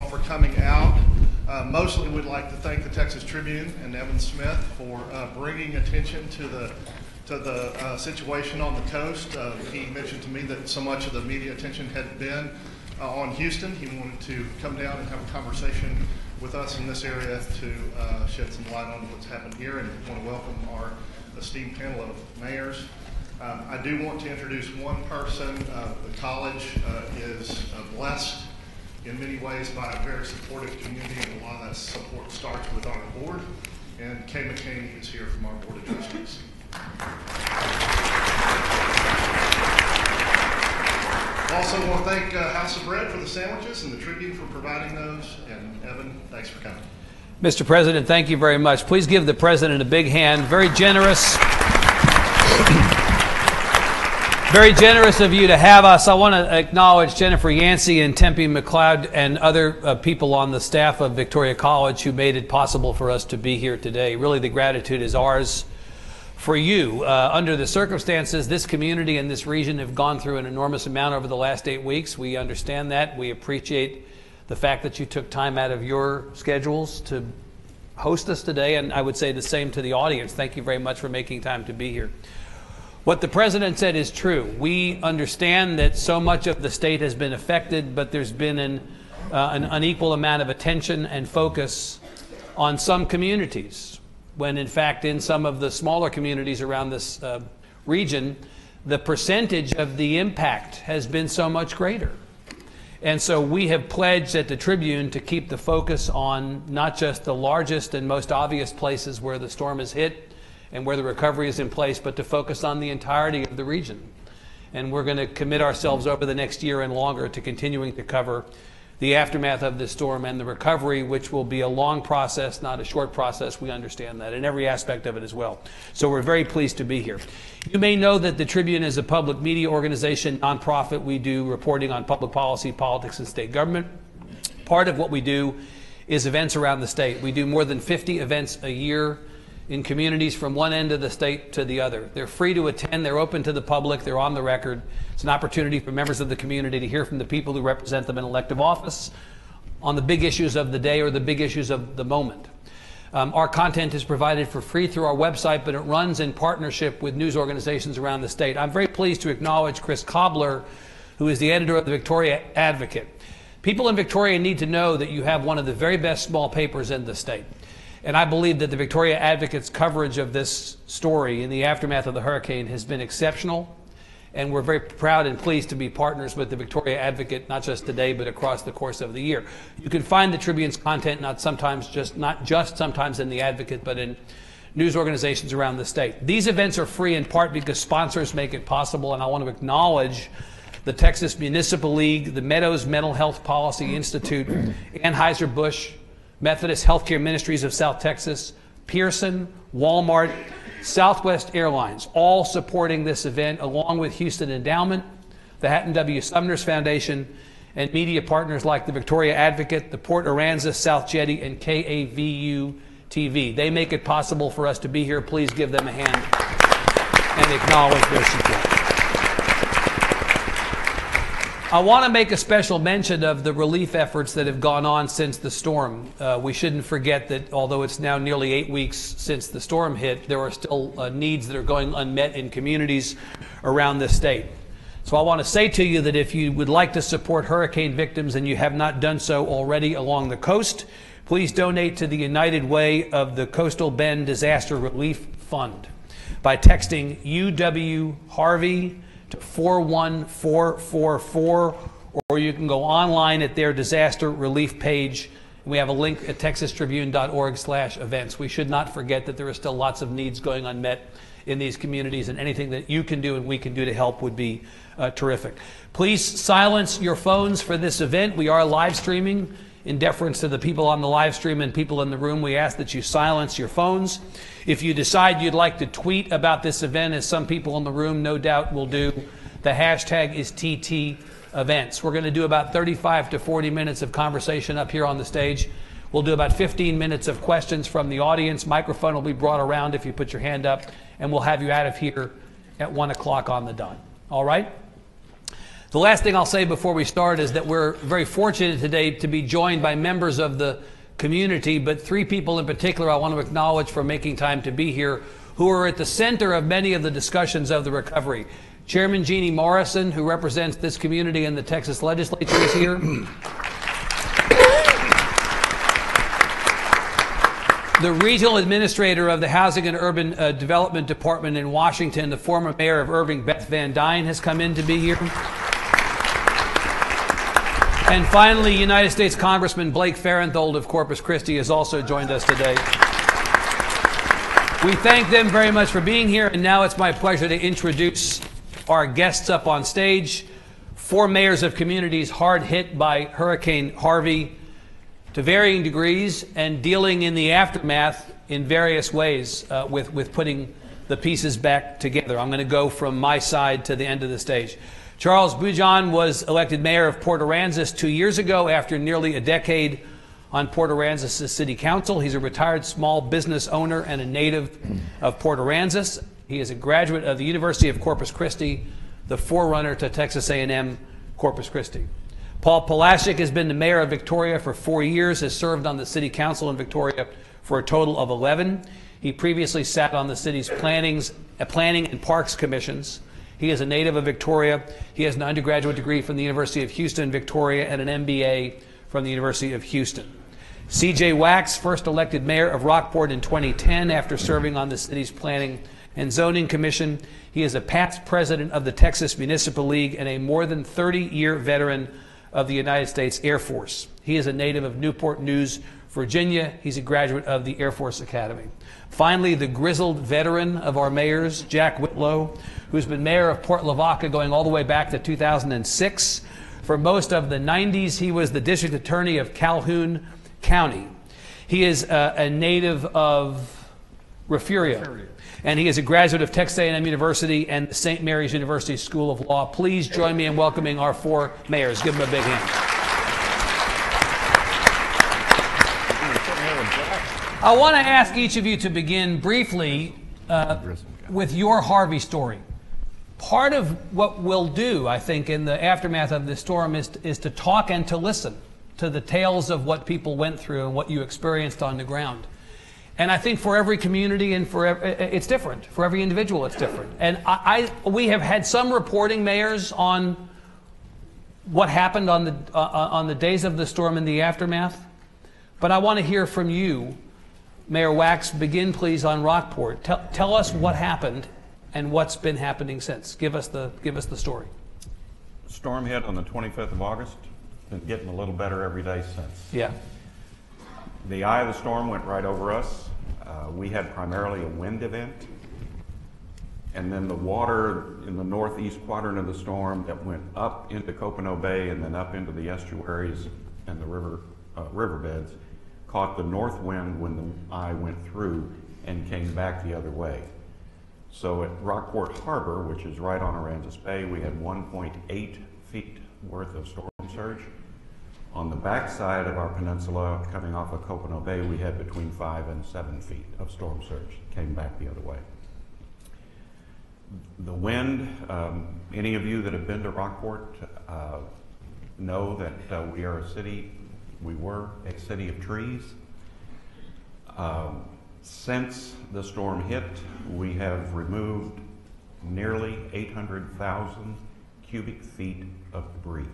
for coming out. Mostly we'd like to thank the Texas Tribune and Evan Smith for bringing attention to the situation on the coast. He mentioned to me that so much of the media attention had been on Houston. He wanted to come down and have a conversation with us in this area to shed some light on what's happened here, and I want to welcome our esteemed panel of mayors. I do want to introduce one person. The college is blessed in many ways by a very supportive community, and a lot of that support starts with our board. And Kay McCaney is here from our board of trustees. Also want to thank House of Bread for the sandwiches and the Tribune for providing those. And Evan, thanks for coming. Mr. President, thank you very much. Please give the President a big hand. Very generous. Very generous of you to have us. I want to acknowledge Jennifer Yancey and Tempe McLeod and other people on the staff of Victoria College who made it possible for us to be here today. Really, the gratitude is ours for you. Under the circumstances, this community and this region have gone through an enormous amount over the last 8 weeks. We understand that. We appreciate the fact that you took time out of your schedules to host us today, and I would say the same to the audience. Thank you very much for making time to be here. What the President said is true. We understand that so much of the state has been affected, but there's been an unequal amount of attention and focus on some communities, when in fact in some of the smaller communities around this region, the percentage of the impact has been so much greater. And so we have pledged at the Tribune to keep the focus on not just the largest and most obvious places where the storm has hit and where the recovery is in place, but to focus on the entirety of the region. And we're going to commit ourselves over the next year and longer to continuing to cover the aftermath of this storm and the recovery, which will be a long process, not a short process. We understand that, in every aspect of it as well. So we're very pleased to be here. You may know that the Tribune is a public media organization, nonprofit. We do reporting on public policy, politics, and state government. Part of what we do is events around the state. We do more than 50 events a year in communities from one end of the state to the other. They're free to attend, they're open to the public, they're on the record. It's an opportunity for members of the community to hear from the people who represent them in elective office on the big issues of the day or the big issues of the moment. Our content is provided for free through our website, but it runs in partnership with news organizations around the state. I'm very pleased to acknowledge Chris Cobbler, who is the editor of the Victoria Advocate. People in Victoria need to know that you have one of the very best small papers in the state. And I believe that the Victoria Advocate's coverage of this story in the aftermath of the hurricane has been exceptional. And we're very proud and pleased to be partners with the Victoria Advocate, not just today, but across the course of the year. You can find the Tribune's content not just sometimes in the Advocate, but in news organizations around the state. These events are free in part because sponsors make it possible, and I want to acknowledge the Texas Municipal League, the Meadows Mental Health Policy Institute, Anheuser-Busch, Methodist Healthcare Ministries of South Texas, Pearson, Walmart, Southwest Airlines, all supporting this event, along with Houston Endowment, the Hatton W. Sumner's Foundation, and media partners like the Victoria Advocate, the Port Aransas South Jetty, and KAVU TV. They make it possible for us to be here. Please give them a hand and acknowledge their support. I want to make a special mention of the relief efforts that have gone on since the storm. We shouldn't forget that although it's now nearly 8 weeks since the storm hit, there are still needs that are going unmet in communities around the state. So I want to say to you that if you would like to support hurricane victims and you have not done so already along the coast, please donate to the United Way of the Coastal Bend Disaster Relief Fund by texting UW Harvey to 41444, or you can go online at their disaster relief page. We have a link at texastribune.org/events. We should not forget that there are still lots of needs going unmet in these communities, and anything that you can do and we can do to help would be terrific. Please silence your phones for this event. We are live streaming. In deference to the people on the live stream and people in the room, we ask that you silence your phones. If you decide you'd like to tweet about this event, as some people in the room no doubt will do, the hashtag is TTEvents. We're going to do about 35 to 40 minutes of conversation up here on the stage. We'll do about 15 minutes of questions from the audience. Microphone will be brought around if you put your hand up, and we'll have you out of here at 1 o'clock on the dot. All right? The last thing I'll say before we start is that we're very fortunate today to be joined by members of the community, but three people in particular I want to acknowledge for making time to be here, who are at the center of many of the discussions of the recovery. Chairman Jeannie Morrison, who represents this community in the Texas legislature, is here. The regional administrator of the Housing and Urban Development Department in Washington, the former mayor of Irving, Beth Van Dyne, has come in to be here. And finally, United States Congressman Blake Farenthold of Corpus Christi has also joined us today. We thank them very much for being here, and now it's my pleasure to introduce our guests up on stage. Four mayors of communities hard hit by Hurricane Harvey to varying degrees and dealing in the aftermath in various ways with putting the pieces back together. I'm going to go from my side to the end of the stage. Charles Bujon was elected mayor of Port Aransas 2 years ago after nearly a decade on Port Aransas' city council. He's a retired small business owner and a native of Port Aransas. He is a graduate of the University of Corpus Christi, the forerunner to Texas A&M Corpus Christi. Paul Palaschik has been the mayor of Victoria for 4 years, has served on the city council in Victoria for a total of 11. He previously sat on the city's planning and parks commissions. He is a native of Victoria. He has an undergraduate degree from the University of Houston, Victoria, and an MBA from the University of Houston. C.J. Wax, first elected mayor of Rockport in 2010 after serving on the city's Planning and Zoning Commission. He is a past president of the Texas Municipal League and a more than 30-year veteran of the United States Air Force. He is a native of Newport News, Virginia. He's a graduate of the Air Force Academy. Finally, the grizzled veteran of our mayors, Jack Whitlow, who's been mayor of Port Lavaca going all the way back to 2006. For most of the 90s, he was the district attorney of Calhoun County. He is a native of Refugio, and he is a graduate of Texas A&M University and St. Mary's University School of Law. Please join me in welcoming our four mayors. Give them a big hand. I want to ask each of you to begin briefly with your Harvey story. Part of what we'll do, I think, in the aftermath of this storm is to talk and to listen to the tales of what people went through and what you experienced on the ground. And I think for every community and it's different. For every individual, it's different. And we have had some reporting, mayors, on what happened on the days of the storm and the aftermath. But I want to hear from you, Mayor Wax. Begin, please, on Rockport. Tell us what happened and what's been happening since. Give us the story. Storm hit on the 25th of August. Been getting a little better every day since. Yeah. The eye of the storm went right over us. We had primarily a wind event, and then the water in the northeast quadrant of the storm that went up into Copano Bay and then up into the estuaries and the riverbeds caught the north wind when the eye went through and came back the other way. So at Rockport Harbor, which is right on Aransas Bay, we had 1.8 feet worth of storm surge. On the backside of our peninsula, coming off of Copano Bay, we had between 5 and 7 feet of storm surge. Came back the other way. The wind, any of you that have been to Rockport know that we were a city of trees. Since the storm hit, we have removed nearly 800,000 cubic feet of debris.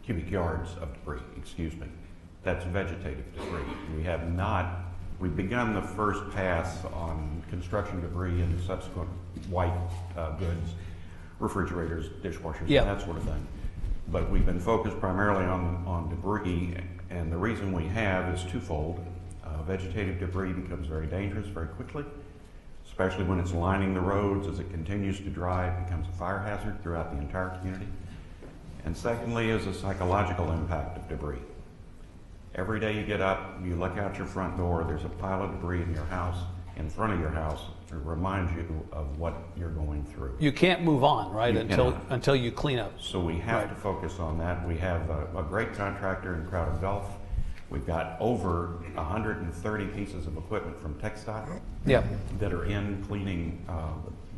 Cubic yards of debris, excuse me. That's vegetative debris. We've begun the first pass on construction debris and subsequent white goods, refrigerators, dishwashers, yeah, and that sort of thing. But we've been focused primarily on debris, and the reason we have is twofold. Vegetative debris becomes very dangerous very quickly, especially when it's lining the roads. As it continues to dry, it becomes a fire hazard throughout the entire community. And secondly is the psychological impact of debris. Every day you get up, you look out your front door, there's a pile of debris in your house, in front of your house, to remind you of what you're going through. You can't move on, right, until you clean up. So we have to focus on that. We have a great contractor in Crowder Gulf. We've got over 130 pieces of equipment from TxDOT that are in cleaning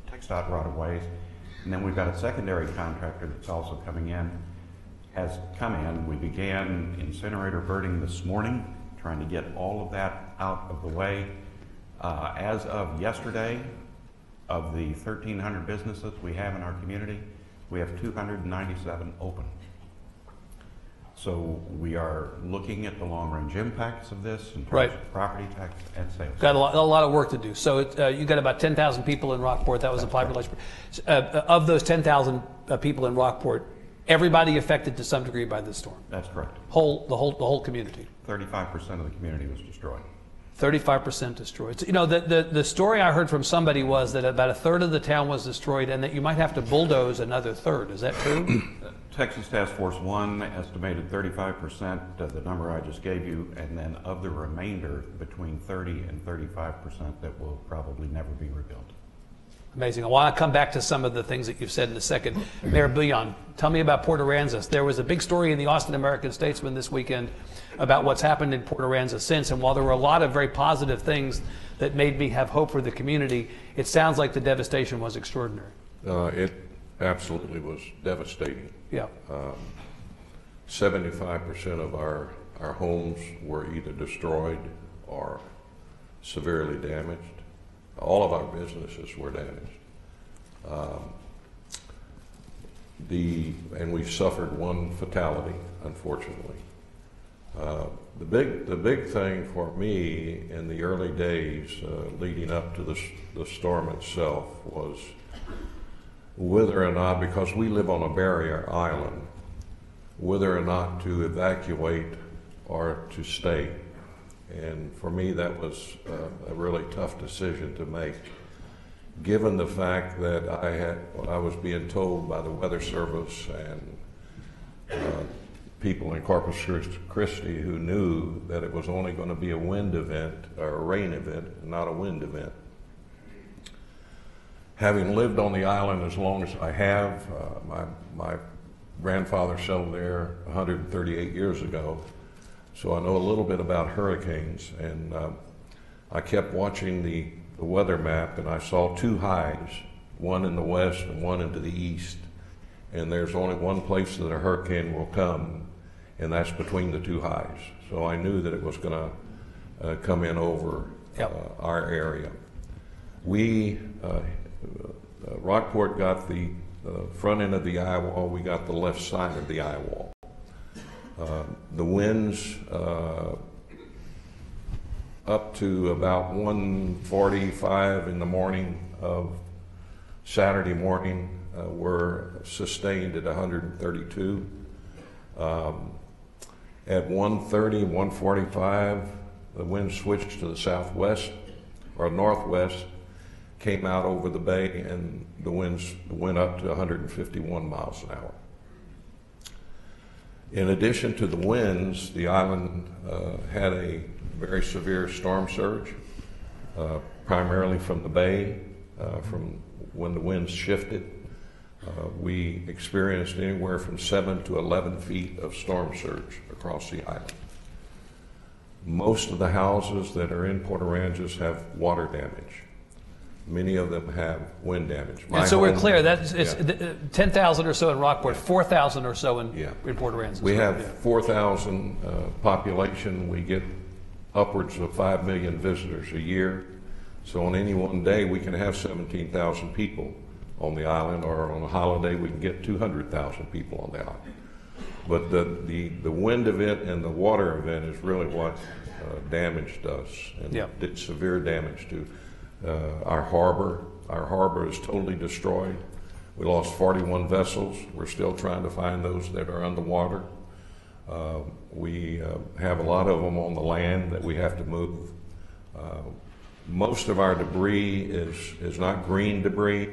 TxDOT right-of-ways. And then we've got a secondary contractor that's also coming in, has come in. We began incinerator burning this morning, trying to get all of that out of the way. As of yesterday, of the 1,300 businesses we have in our community, we have 297 open. So we are looking at the long-range impacts of this in terms of property tax and sales. Got a lot of work to do. So you got about 10,000 people in Rockport. That was the population. Of those 10,000 people in Rockport, everybody affected to some degree by this storm. That's correct. The whole community. 35% of the community was destroyed. 35% destroyed. So, you know, the story I heard from somebody was that about a third of the town was destroyed, and that you might have to bulldoze another third. Is that true? Texas Task Force 1 estimated 35%, the number I just gave you, and then of the remainder, between 30 and 35% that will probably never be rebuilt. Amazing. I want to come back to some of the things that you've said in a second. Mayor Bouillon, tell me about Port Aransas. There was a big story in the Austin American-Statesman this weekend about what's happened in Port Aransas since, and while there were a lot of very positive things that made me have hope for the community, it sounds like the devastation was extraordinary. It absolutely was devastating. Yeah. 75% of our homes were either destroyed or severely damaged. All of our businesses were damaged. And we suffered one fatality, unfortunately. The big thing for me in the early days leading up to the storm itself was whether or not, because we live on a barrier island, whether or not to evacuate or to stay. And for me, that was a really tough decision to make, given the fact that I was being told by the Weather Service and people in Corpus Christi who knew that it was only going to be a wind event or a rain event, not a wind event. Having lived on the island as long as I have, my grandfather settled there 138 years ago, so I know a little bit about hurricanes, and I kept watching the weather map, and I saw two highs, one in the west and one into the east, and there's only one place that a hurricane will come, and that's between the two highs. So I knew that it was going to come in over our area. We, Rockport got the front end of the eye wall, we got the left side of the eye wall. The winds up to about 1:45 in the morning of Saturday morning were sustained at 132. At 1:30, 1:45, the wind switched to the southwest or northwest, came out over the bay, and the winds went up to 151 miles an hour. In addition to the winds, the island had a very severe storm surge, primarily from the bay, from when the winds shifted. We experienced anywhere from 7 to 11 feet of storm surge across the island. Most of the houses that are in Port Aransas have water damage. Many of them have wind damage. And so we're clear, that's 10,000 or so in Rockport, 4,000 or so in Port Aransas. We have 4,000 population. We get upwards of 5 million visitors a year. So on any one day, we can have 17,000 people on the island, or on a holiday, we can get 200,000 people on the island. But the wind event and the water event is really what damaged us and did severe damage to our harbor. Our harbor is totally destroyed. We lost 41 vessels. We're still trying to find those that are underwater. We have a lot of them on the land that we have to move. Most of our debris is not green debris.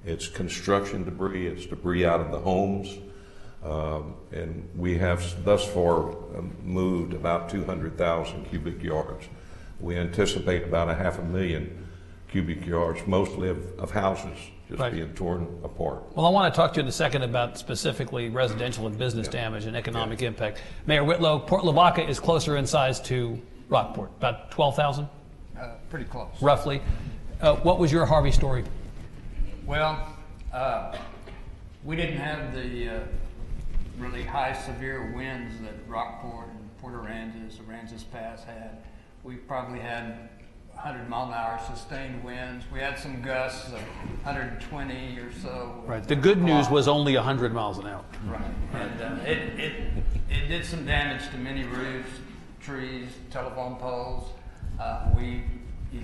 It's construction debris. It's debris out of the homes. And we have thus far moved about 200,000 cubic yards. We anticipate about 500,000 cubic yards, mostly of houses just being torn apart. Well, I want to talk to you in a second about specifically residential and business damage and economic impact. Mayor Whitlow, Port Lavaca is closer in size to Rockport, about 12,000? Pretty close. Roughly. What was your Harvey story? Well, We didn't have the really high severe winds that Rockport and Port Aransas Pass had. We probably had 100-mile-an-hour sustained winds. We had some gusts of 120 or so. Right. The good news was only 100 miles an hour. Right. And it did some damage to many roofs, trees, telephone poles. We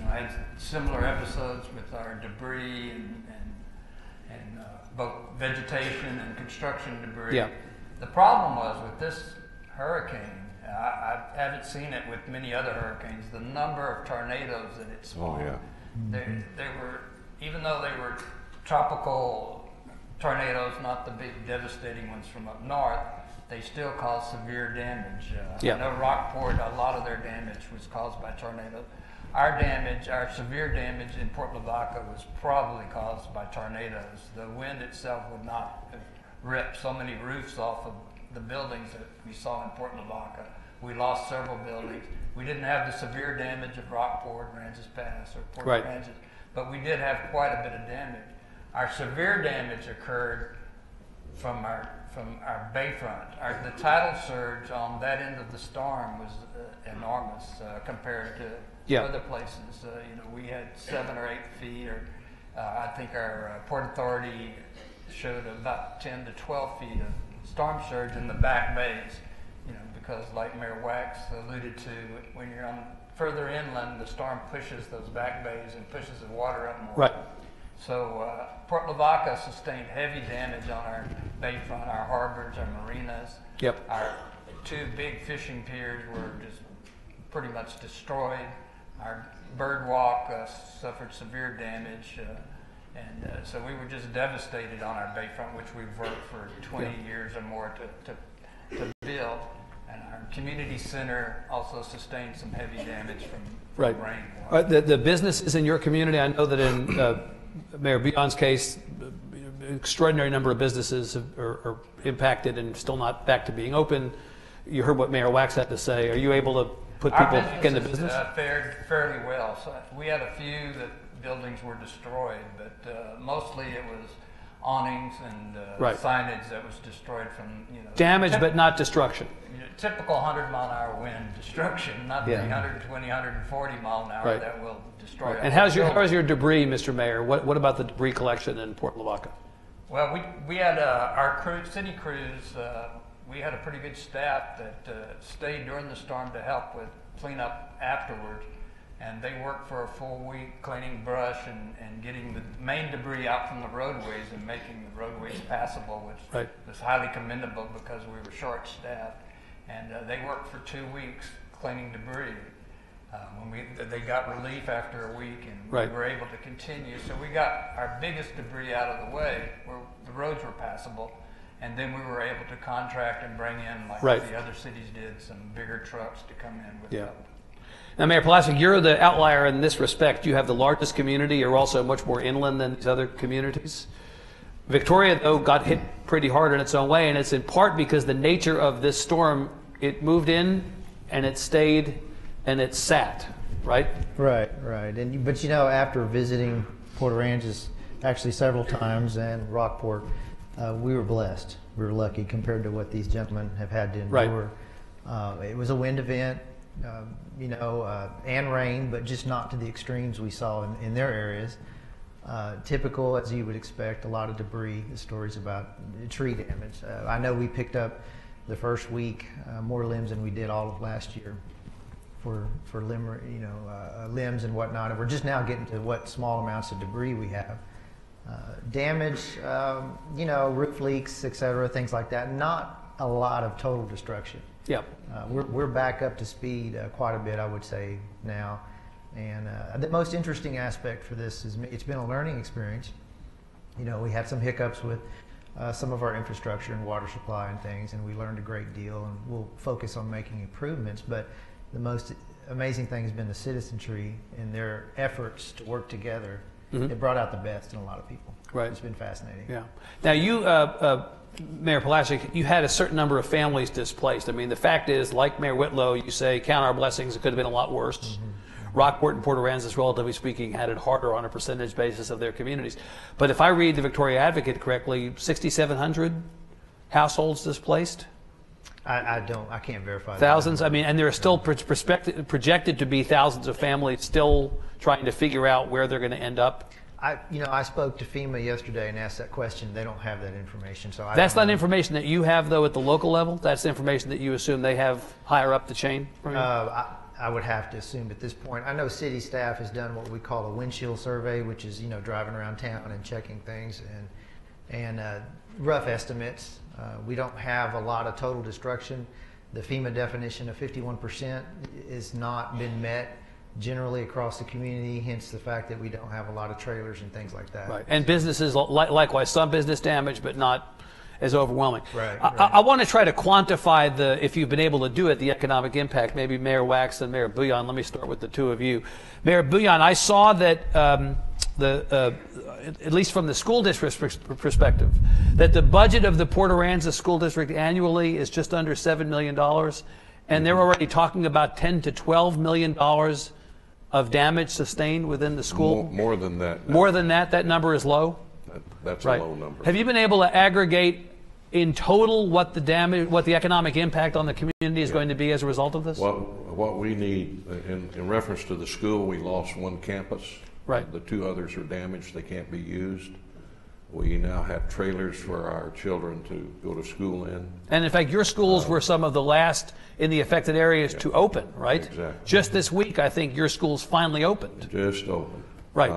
had similar episodes with our debris and both vegetation and construction debris. Yeah. The problem was with this hurricane, I haven't seen it with many other hurricanes, the number of tornadoes that it spawned. Oh, yeah. They were, even though they were tropical tornadoes, not the big devastating ones from up north, they still caused severe damage. Yeah. I know Rockport, a lot of their damage was caused by tornadoes. Our damage, our severe damage in Port Lavaca was probably caused by tornadoes. The wind itself would not have ripped so many roofs off of the buildings that we saw in Port Lavaca. We lost several buildings. We didn't have the severe damage of Rockport, Aransas Pass, or Port Right. Aransas, but we did have quite a bit of damage. Our severe damage occurred from our bayfront. The tidal surge on that end of the storm was enormous compared to other places. We had 7 or 8 feet, or I think our Port Authority showed about 10 to 12 feet of storm surge in the back bays. Because like Mayor Wax alluded to, when you're on further inland, the storm pushes those back bays and pushes the water up more. Right. So Port Lavaca sustained heavy damage on our bayfront, our harbors, our marinas. Yep. Our 2 big fishing piers were just pretty much destroyed. Our bird walk suffered severe damage. So we were just devastated on our bayfront, which we've worked for 20 years or more to build. And our community center also sustained some heavy damage from rainwater. The businesses in your community, I know that in Mayor Bion's case, an extraordinary number of businesses are impacted and still not back to being open. You heard what Mayor Wax had to say. Are you able to put people back into business? Fared fairly well. So we had a few that buildings were destroyed, but mostly it was awnings and signage that was destroyed from damage, but not destruction. Typical 100-mile-an-hour wind destruction, not the 120, 140 mile an hour that will destroy. And how's your debris, Mr. Mayor? What about the debris collection in Port Lavaca? Well, we had our city crews. We had a pretty good staff that stayed during the storm to help with cleanup afterwards. And they worked for a full week cleaning brush and getting the main debris out from the roadways and making the roadways passable, which was highly commendable because we were short-staffed. And they worked for 2 weeks cleaning debris. They got relief after a week, and we were able to continue. So we got our biggest debris out of the way, where the roads were passable. And then we were able to contract and bring in, like the other cities did, some bigger trucks to come in with help. Now, Mayor Plasek, you're the outlier in this respect. You have the largest community. You're also much more inland than these other communities. Victoria, though, got hit pretty hard in its own way, and it's in part because the nature of this storm, it moved in, and it stayed, and it sat, right? Right. But after visiting Port Aransas actually several times and Rockport, we were blessed. We were lucky compared to what these gentlemen have had to endure. It was a wind event. And rain, but just not to the extremes we saw in their areas. Typical, as you would expect, a lot of debris, the stories about tree damage. I know we picked up the first week more limbs than we did all of last year for limbs and whatnot. And we're just now getting to what small amounts of debris we have. Damage, roof leaks, etc., things like that. Not a lot of total destruction. Yeah. We're back up to speed quite a bit, I would say, now. And the most interesting aspect for this is it's been a learning experience. We had some hiccups with some of our infrastructure and water supply and things, and we learned a great deal, and we'll focus on making improvements. But the most amazing thing has been the citizenry and their efforts to work together. Mm-hmm. It brought out the best in a lot of people. Right. It's been fascinating. Yeah. Now, you, Mayor Plasek, you had a certain number of families displaced. I mean, the fact is, like Mayor Whitlow, you say, count our blessings, it could have been a lot worse. Mm-hmm. Rockport and Port Aransas, relatively speaking, had it harder on a percentage basis of their communities. But if I read the Victoria Advocate correctly, 6,700 households displaced? I can't verify that. Thousands? I mean, and there are still projected to be thousands of families still trying to figure out where they're going to end up. I spoke to FEMA yesterday and asked that question. They don't have that information, so That's not information that you have, though, at the local level? That's information that you assume they have higher up the chain? I would have to assume at this point. I know city staff has done what we call a windshield survey, which is driving around town and checking things and rough estimates. We don't have a lot of total destruction. The FEMA definition of 51% has not been met generally across the community, hence the fact that we don't have a lot of trailers and things like that. Right, and businesses, likewise, some business damage, but not as overwhelming. Right. I want to try to quantify if you've been able to do it, the economic impact. Maybe Mayor Wax and Mayor Bouillon. Let me start with the two of you. Mayor Bouillon, I saw that at least from the school district's perspective, that the budget of the Port Aransas School District annually is just under $7 million, and they're already talking about $10 to $12 million of damage sustained within the school. More than that. More than that? That number is low? That's right. A low number. Have you been able to aggregate in total what the damage, what the economic impact on the community is going to be as a result of this? What we need, in reference to the school, we lost one campus. Right. The two others are damaged. They can't be used. We now have trailers for our children to go to school in. And in fact, your schools were some of the last in the affected areas to open, right? Exactly. Just this week, I think your schools finally opened. Just opened. Right.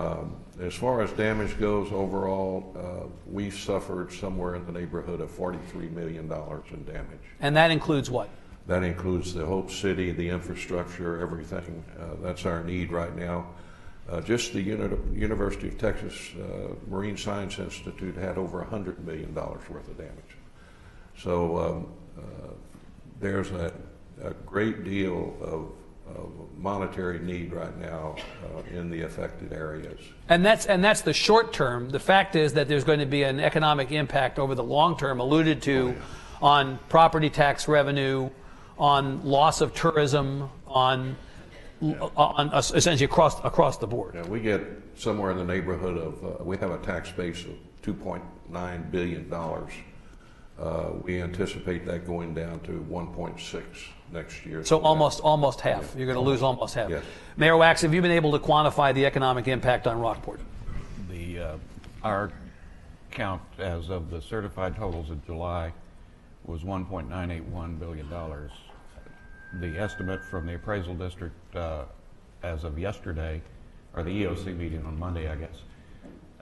As far as damage goes overall, we suffered somewhere in the neighborhood of $43 million in damage. And that includes what? That includes the Hope City, the infrastructure, everything. That's our need right now. Just the University of Texas Marine Science Institute had over $100 million worth of damage. So there's a great deal of monetary need right now in the affected areas. And that's the short term. The fact is that there's going to be an economic impact over the long term, alluded to, on property tax revenue, on loss of tourism, on essentially across the board. Yeah, we get somewhere in the neighborhood of, we have a tax base of $2.9 billion. We anticipate that going down to 1.6 next year. So almost half. You're going to lose almost half. Yes. Mayor Wax, have you been able to quantify the economic impact on Rockport? Our count as of the certified totals of July was $1.981 billion. The estimate from the appraisal district as of yesterday, or the EOC meeting on Monday, I guess,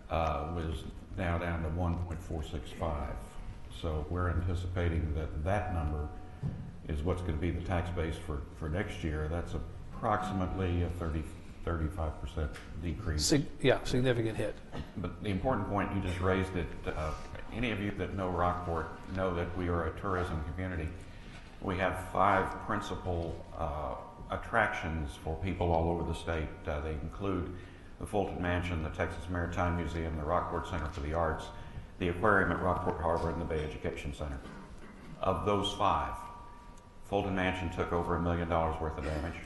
was now down to 1.465. So we're anticipating that number is what's going to be the tax base for next year. That's approximately a 35% decrease. Significant hit. But the important point you just raised, it, any of you that know Rockport know that we are a tourism community. We have 5 principal attractions for people all over the state. They include the Fulton Mansion, the Texas Maritime Museum, the Rockport Center for the Arts, the aquarium at Rockport Harbor, and the Bay Education Center. Of those 5, Fulton Mansion took over $1 million worth of damage.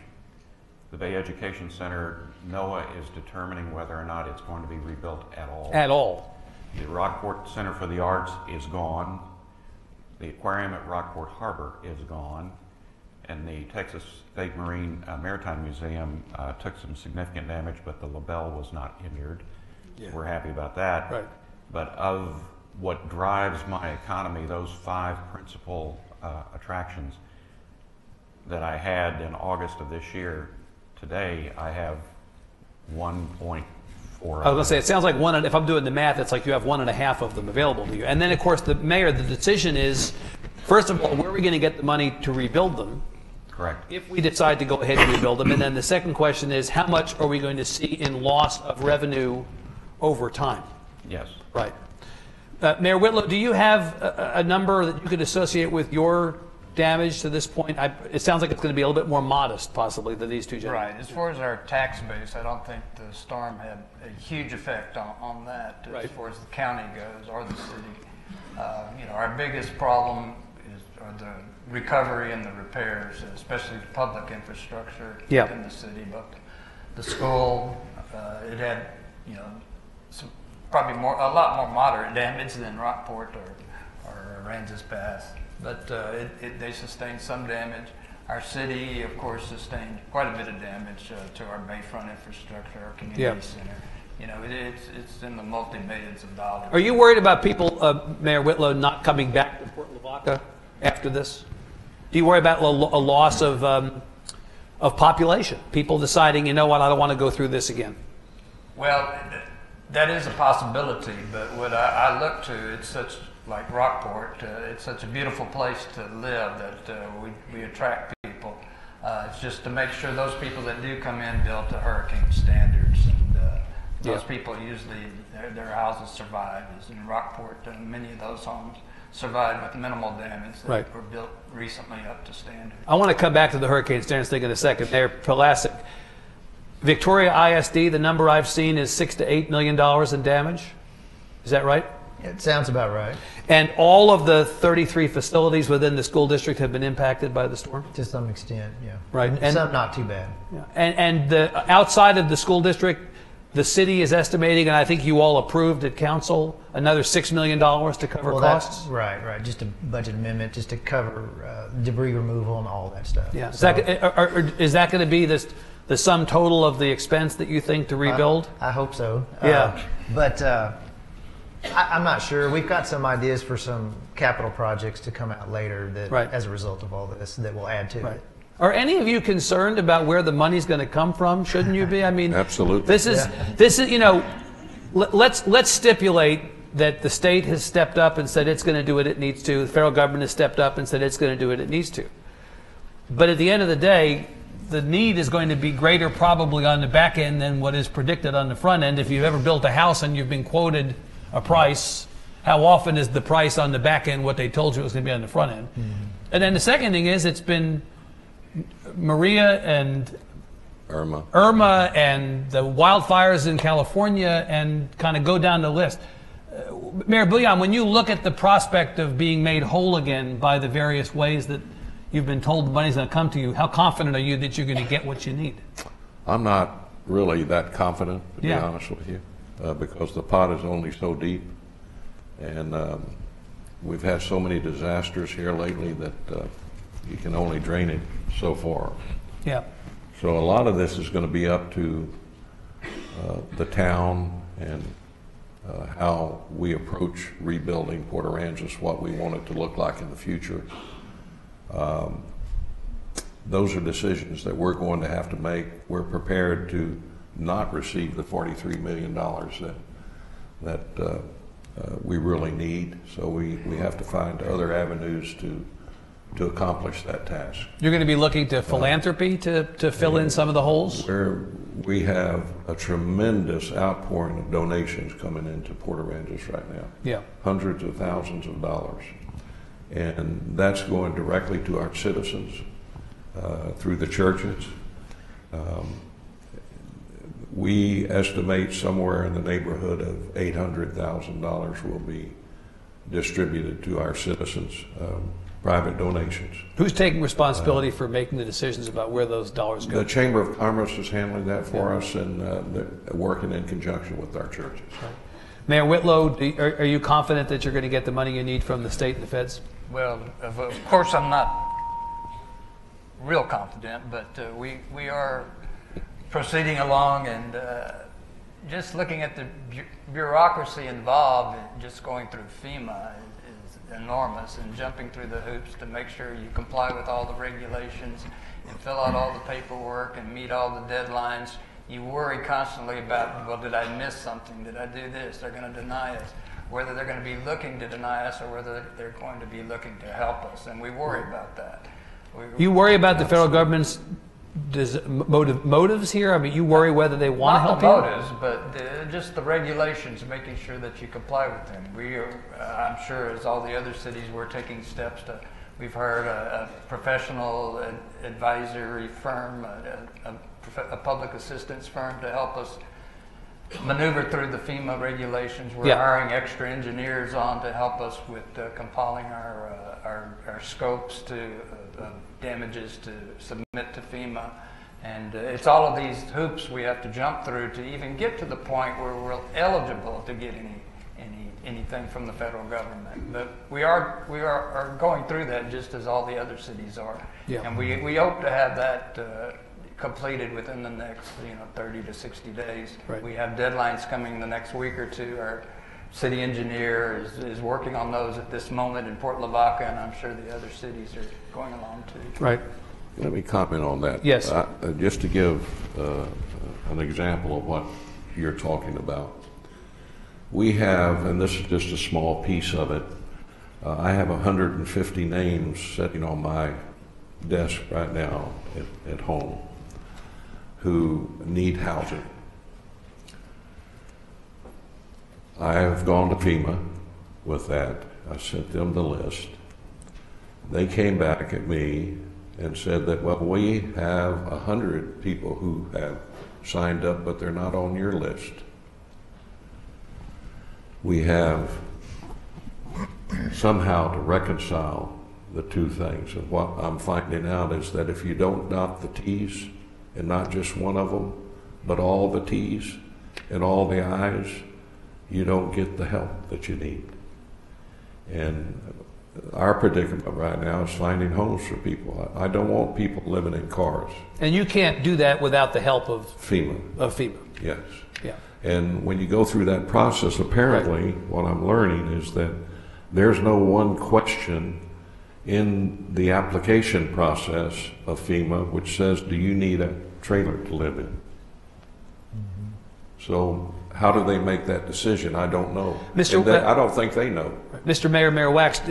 The Bay Education Center, NOAA is determining whether or not it's going to be rebuilt at all. At all. The Rockport Center for the Arts is gone. The aquarium at Rockport Harbor is gone. And the Texas State Maritime Museum took some significant damage, but the LaBelle was not injured. Yeah. We're happy about that. Right. But of what drives my economy, those 5 principal attractions that I had in August of this year, today I have 1.4. I was going to say, it sounds like if I'm doing the math, it's like you have 1.5 of them available to you. And then, of course, the decision is, first of all, where are we going to get the money to rebuild them? Correct. If we decide to go ahead and rebuild them. And then the second question is, how much are we going to see in loss of revenue over time? Yes. Right. Mayor Whitlow, do you have a number that you could associate with your damage to this point? It sounds like it's going to be a little bit more modest, possibly, than these two gentlemen. Right. As far as our tax base, I don't think the storm had a huge effect on that as far as the county goes or the city. Our biggest problem are the recovery and the repairs, especially the public infrastructure in the city. But the school. It had, you know, probably a lot more moderate damage than Rockport or Aransas Pass, but they sustained some damage. Our city, of course, sustained quite a bit of damage to our bayfront infrastructure, our community center. You know, it's in the multi-millions of dollars. Are you worried about people, Mayor Whitlow, not coming back to Port Lavaca after this? Do you worry about a loss of population? People deciding, you know what, I don't want to go through this again? Well, that is a possibility, but what I look to, it's such, like Rockport, it's such a beautiful place to live that we attract people. It's just to make sure those people that do come in build to hurricane standards, and those people usually, their houses survive. As in Rockport, many of those homes survived with minimal damage that were built recently up to standard. I want to come back to the hurricane standards thing in a second. Mayor Pulaski, Victoria ISD, the number I've seen is $6 to $8 million in damage. Is that right? It sounds about right. And all of the 33 facilities within the school district have been impacted by the storm? To some extent, yeah. Right. And some not too bad. Yeah. And the outside of the school district, the city is estimating, and I think you all approved at council, another $6 million to cover costs? Right. Just a budget amendment just to cover debris removal and all that stuff. Yeah. So, is that going to be the sum total of the expense that you think to rebuild? I hope so. Yeah. But I'm not sure. We've got some ideas for some capital projects to come out later that, as a result of all this, that will add to it. Are any of you concerned about where the money's going to come from? Shouldn't you be? I mean, absolutely. This is, you know, let's stipulate that the state has stepped up and said it's going to do what it needs to. The federal government has stepped up and said it's going to do what it needs to. But at the end of the day, the need is going to be greater probably on the back end than what is predicted on the front end. If you've ever built a house and you've been quoted a price, how often is the price on the back end what they told you it was going to be on the front end? Mm-hmm. And then the second thing is, it's been Maria and Irma and the wildfires in California, and kind of go down the list. Mayor Bouillon, when you look at the prospect of being made whole again by the various ways that you've been told the money's going to come to you, how confident are you that you're going to get what you need? I'm not really that confident, to be honest with you, because the pot is only so deep, and we've had so many disasters here lately that you can only drain it so far. Yeah. So a lot of this is going to be up to the town and how we approach rebuilding Port Aransas, what we want it to look like in the future. Those are decisions that we're going to have to make. We're prepared to not receive the $43 million that we really need. So we have to find other avenues to accomplish that task. You're going to be looking to philanthropy to fill in some of the holes? We have a tremendous outpouring of donations coming into Port Aransas right now. Yeah. Hundreds of thousands of dollars. And that's going directly to our citizens through the churches. We estimate somewhere in the neighborhood of $800,000 will be distributed to our citizens, private donations. Who's taking responsibility for making the decisions about where those dollars go? The Chamber of Commerce is handling that for us, and they're working in conjunction with our churches. Right. Mayor Whitlow, are you confident that you're going to get the money you need from the state and the feds? Well, of course I'm not real confident, but we are proceeding along, and just looking at the bureaucracy involved in just going through FEMA is enormous, and jumping through the hoops to make sure you comply with all the regulations and fill out all the paperwork and meet all the deadlines. You worry constantly about, well, did I miss something? Did I do this? They're going to deny us. Whether they're going to be looking to deny us or whether they're going to be looking to help us, and we worry about that. You worry about the federal government's motives here? I mean, you worry whether they want to help you? Not the motives, but just the regulations, making sure that you comply with them. We are, I'm sure, as all the other cities, we're taking steps to. We've hired a professional advisory firm, a public assistance firm to help us maneuver through the FEMA regulations. We're hiring extra engineers on to help us with compiling our scopes to damages to submit to FEMA. And it's all of these hoops we have to jump through to even get to the point where we're eligible to get anything from the federal government. But we are going through that just as all the other cities are. Yeah. And we hope to have that completed within the next 30 to 60 days. Right. We have deadlines coming the next week or two. Our city engineer is working on those at this moment in Port Lavaca, and I'm sure the other cities are going along too. Right. Let me comment on that. Yes. Just to give an example of what you're talking about. We have, and this is just a small piece of it, I have 150 names sitting on my desk right now at home who need housing. I have gone to FEMA with that. I sent them the list. They came back at me and said that, well, we have 100 people who have signed up, but they're not on your list. We have somehow to reconcile the two things. And what I'm finding out is that if you don't dot the T's, and not just one of them, but all the T's and all the I's, you don't get the help that you need. And our predicament right now is finding homes for people. I don't want people living in cars. And you can't do that without the help of FEMA. Yes. Yeah. And when you go through that process, apparently, what I'm learning is that there's no one question in the application process of FEMA which says, do you need a trailer to live in? Mm-hmm. So how do they make that decision? I don't know. Mr. I don't think they know. Mr. Mayor, Mayor Wax,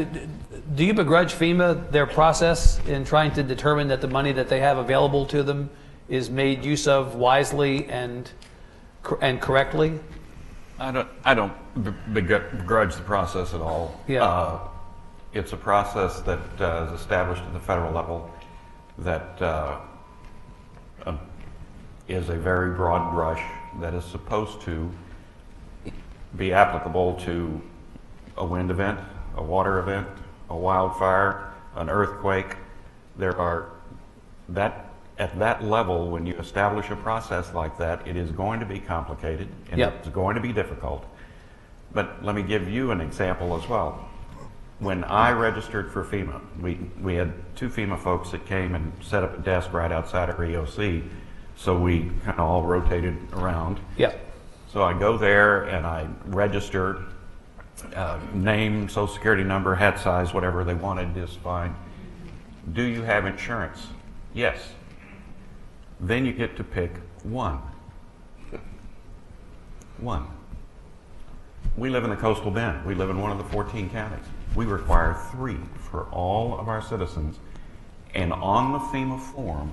do you begrudge FEMA their process in trying to determine that the money that they have available to them is made use of wisely and correctly? I don't begrudge the process at all. Yeah. It's a process that is established at the federal level that is a very broad brush that is supposed to be applicable to a wind event, a water event, a wildfire, an earthquake. At that level, when you establish a process like that, it is going to be complicated and Yep. it's going to be difficult. But let me give you an example as well. When I registered for FEMA, we had two FEMA folks that came and set up a desk right outside our EOC, so we kind of all rotated around. Yeah. So I go there and I register, name, social security number, hat size, whatever they wanted is fine. Do you have insurance? Yes. Then you get to pick one. One. We live in the coastal bend. We live in one of the 14 counties. We require 3 for all of our citizens. And on the FEMA form,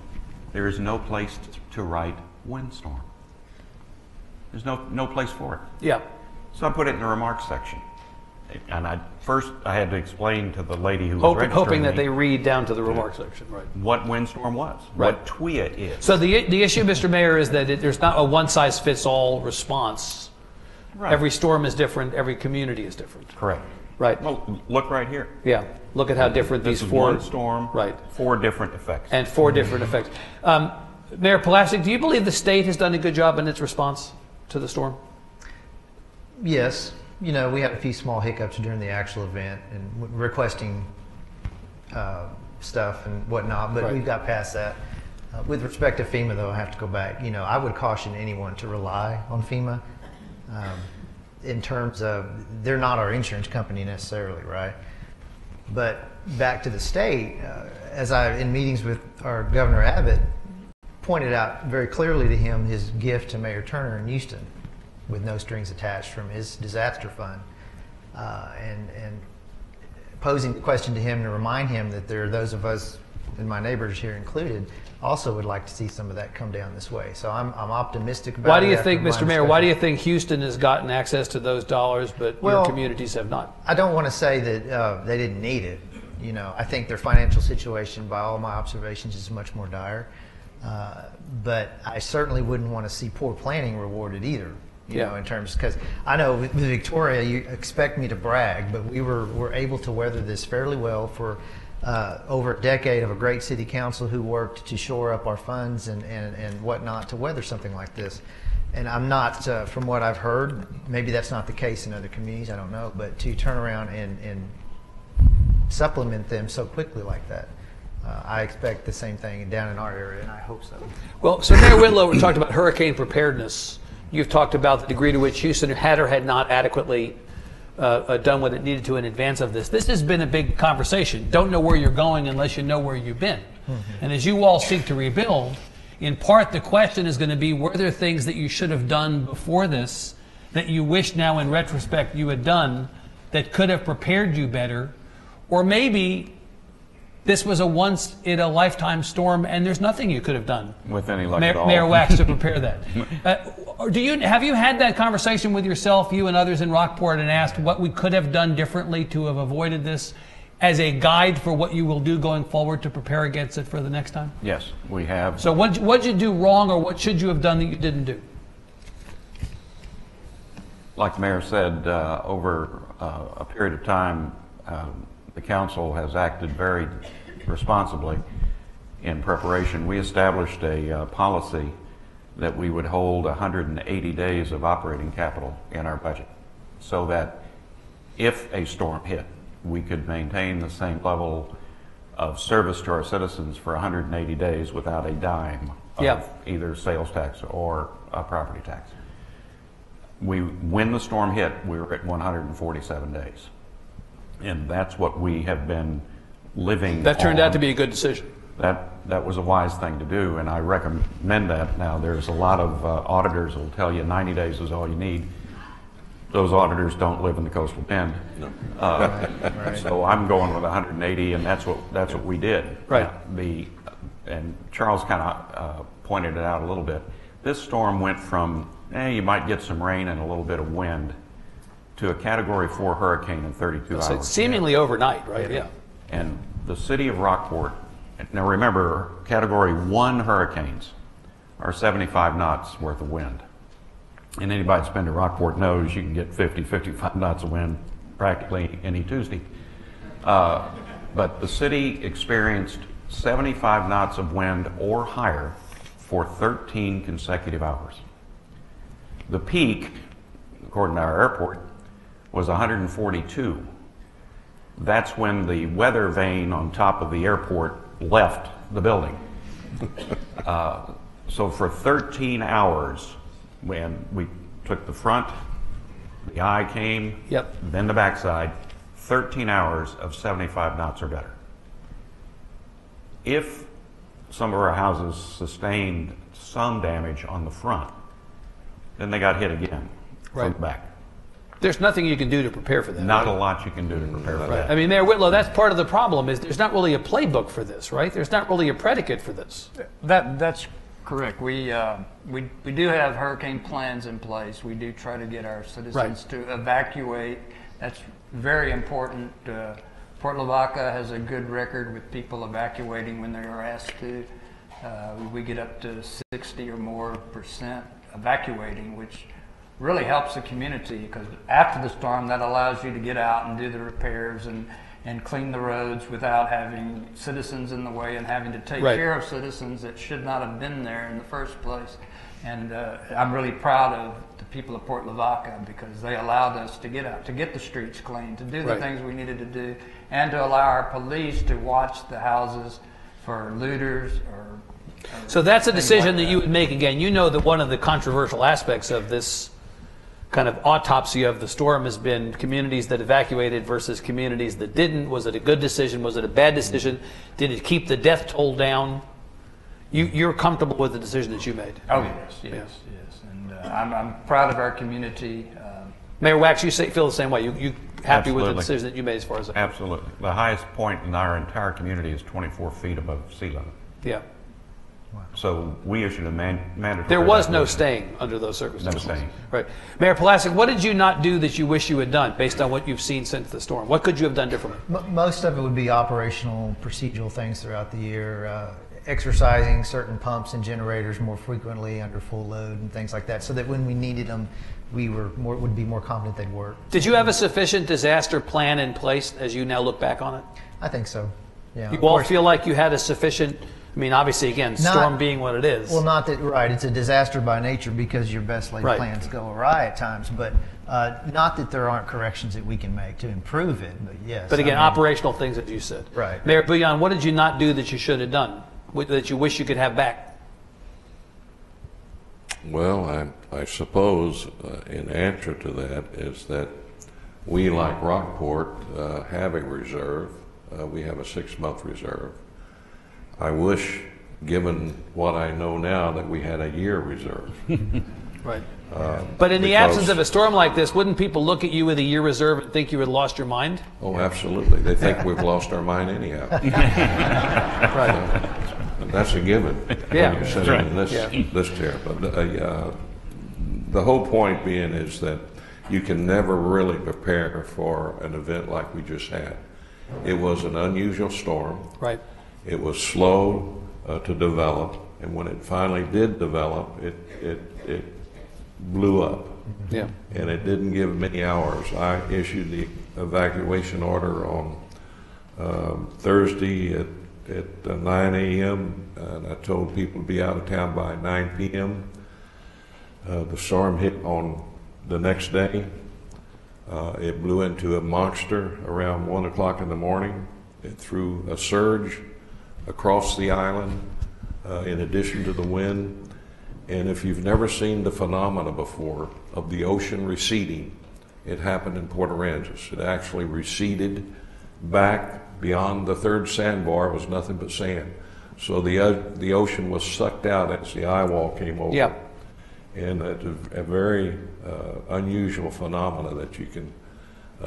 there is no place to write windstorm. There's no place for it. Yeah. So I put it in the remarks section. And I had to explain to the lady who was registering hoping that me they read down to the remarks section, right? what windstorm was, Right. what TWIA is. So the issue, Mr. Mayor, is that there's not a one-size-fits-all response. Right. Every storm is different. Every community is different. Correct. Right. Well, look right here. Yeah. Look at how different This these is four one storm, Right. 4 different effects. and 4 different effects. Mayor Pulaski, do you believe the state has done a good job in its response to the storm? Yes. We had a few small hiccups during the actual event and requesting stuff and whatnot, but Right. we've got past that. With respect to FEMA, though, I have to go back. I would caution anyone to rely on FEMA in terms of they're not our insurance company necessarily, right? But back to the state, as in meetings with our Governor Abbott, pointed out very clearly to him his gift to Mayor Turner in Houston with no strings attached from his disaster fund, and posing the question to him to remind him that there are those of us, and my neighbors here included, also would like to see some of that come down this way. So I'm optimistic about it. Why do you after think, my Mr. Mayor, why do you discussion. think Houston has gotten access to those dollars, but Well, your communities have not? I don't want to say that they didn't need it. I think their financial situation, by all my observations, is much more dire. But I certainly wouldn't want to see poor planning rewarded either. Yeah. In terms, because I know with Victoria, you expect me to brag, but we were able to weather this fairly well for over a decade of a great city council who worked to shore up our funds and whatnot to weather something like this. And I'm not, from what I've heard, maybe that's not the case in other communities, I don't know, but to turn around and supplement them so quickly like that, I expect the same thing down in our area, and I hope so. Well, so Mayor Whitlow, we talked about hurricane preparedness. You've talked about the degree to which Houston had or had not adequately done what it needed to in advance of this. This has been a big conversation. Don't know where you're going unless you know where you've been. And as you all seek to rebuild, in part the question is going to be, were there things that you should have done before this that you wish now in retrospect you had done that could have prepared you better? Or maybe this was a once in a lifetime storm and there's nothing you could have done With any luck at all. Mayor Wax to prepare that. Have you had that conversation with yourself, you and others in Rockport, and asked what we could have done differently to have avoided this as a guide for what you will do going forward to prepare against it for the next time? Yes, we have. So what'd you do wrong, or what should you have done that you didn't do? Like the mayor said, over a period of time, the council has acted very responsibly in preparation. We established a policy that we would hold 180 days of operating capital in our budget so that if a storm hit, we could maintain the same level of service to our citizens for 180 days without a dime of either sales tax or property tax. When the storm hit, we were at 147 days. And that's what we have been living That turned on. out to be a good decision. That was a wise thing to do, and I recommend that. Now, there's a lot of auditors who will tell you 90 days is all you need. Those auditors don't live in the coastal bend. No. Right. So I'm going with 180, and that's what we did. Right. And Charles kind of pointed it out a little bit. This storm went from, you might get some rain and a little bit of wind, to a Category 4 hurricane in 32 So hours. seemingly overnight, right? Yeah. And the city of Rockport, now remember, Category 1 hurricanes are 75 knots worth of wind. And anybody that's been to Rockport knows you can get 50, 55 knots of wind practically any Tuesday. But the city experienced 75 knots of wind or higher for 13 consecutive hours. The peak, according to our airport, was 142. That's when the weather vane on top of the airport left the building. So for 13 hours, when we took the front, the eye came, then the backside, 13 hours of 75 knots or better. If some of our houses sustained some damage on the front, then they got hit again from the back. There's nothing you can do to prepare for that. Not a lot you can do to prepare for that. I mean, Mayor Whitlow, that's part of the problem, is there's not really a playbook for this, right? There's not really a predicate for this. That's correct. We do have hurricane plans in place. We do try to get our citizens to evacuate. That's very important. Port Lavaca has a good record with people evacuating when they are asked to. We get up to 60 or more % evacuating, which really helps the community, because after the storm, that allows you to get out and do the repairs and clean the roads without having citizens in the way and having to take care of citizens that should not have been there in the first place. And I'm really proud of the people of Port Lavaca, because they allowed us to get out, to get the streets clean, to do the things we needed to do, and to allow our police to watch the houses for looters or so that's a decision that you would make. Again, you know that one of the controversial aspects of this kind of autopsy of the storm has been communities that evacuated versus communities that didn't. Was it a good decision? Was it a bad decision? Did it keep the death toll down? You're comfortable with the decision that you made? Oh, yes. And I'm proud of our community. Mayor Wax, you feel the same way? You happy with the decision that you made as far as that? Absolutely. The highest point in our entire community is 24 feet above sea level. Yeah. So we issued a mandatory. There was no staying under those circumstances. No staying. Right. Mayor Pulaski, what did you not do that you wish you had done based on what you've seen since the storm? What could you have done differently? Most of it would be operational, procedural things throughout the year, exercising certain pumps and generators more frequently under full load and things like that, so that when we needed them, we would be more confident they'd work. Did you have a sufficient disaster plan in place as you now look back on it? I think so. Yeah, You of all course. feel like you had a sufficient, I mean, obviously, again, storm being what it is. Well, not that, right, it's a disaster by nature because your best laid Right. plans go awry at times, but not that there aren't corrections that we can make to improve it, but yes. But again, I mean, operational things that you said. Right. Mayor Bouillon, what did you not do that you should have done, that you wish you could have back? Well, I suppose in answer to that is that we, like Rockport, have a reserve. We have a 6-month reserve. I wish, given what I know now, that we had a year reserve. Right. But in the because- absence of a storm like this, wouldn't people look at you with a year reserve and think you had lost your mind? Oh, absolutely. They think we've lost our mind anyhow. Right. That's a given. Yeah. When you sit in this chair. But the whole point being is that you can never really prepare for an event like we just had. It was an unusual storm. Right. It was slow to develop, and when it finally did develop, it blew up. Yeah. And it didn't give many hours. I issued the evacuation order on Thursday at 9 a.m. and I told people to be out of town by 9 p.m. The storm hit on the next day. It blew into a monster around 1 o'clock in the morning. It threw a surge across the island in addition to the wind. And if you've never seen the phenomena before of the ocean receding, it happened in Port Aransas. It actually receded back beyond the third sandbar. It was nothing but sand. So the ocean was sucked out as the eye wall came over. Yeah. And it's a very unusual phenomena that you can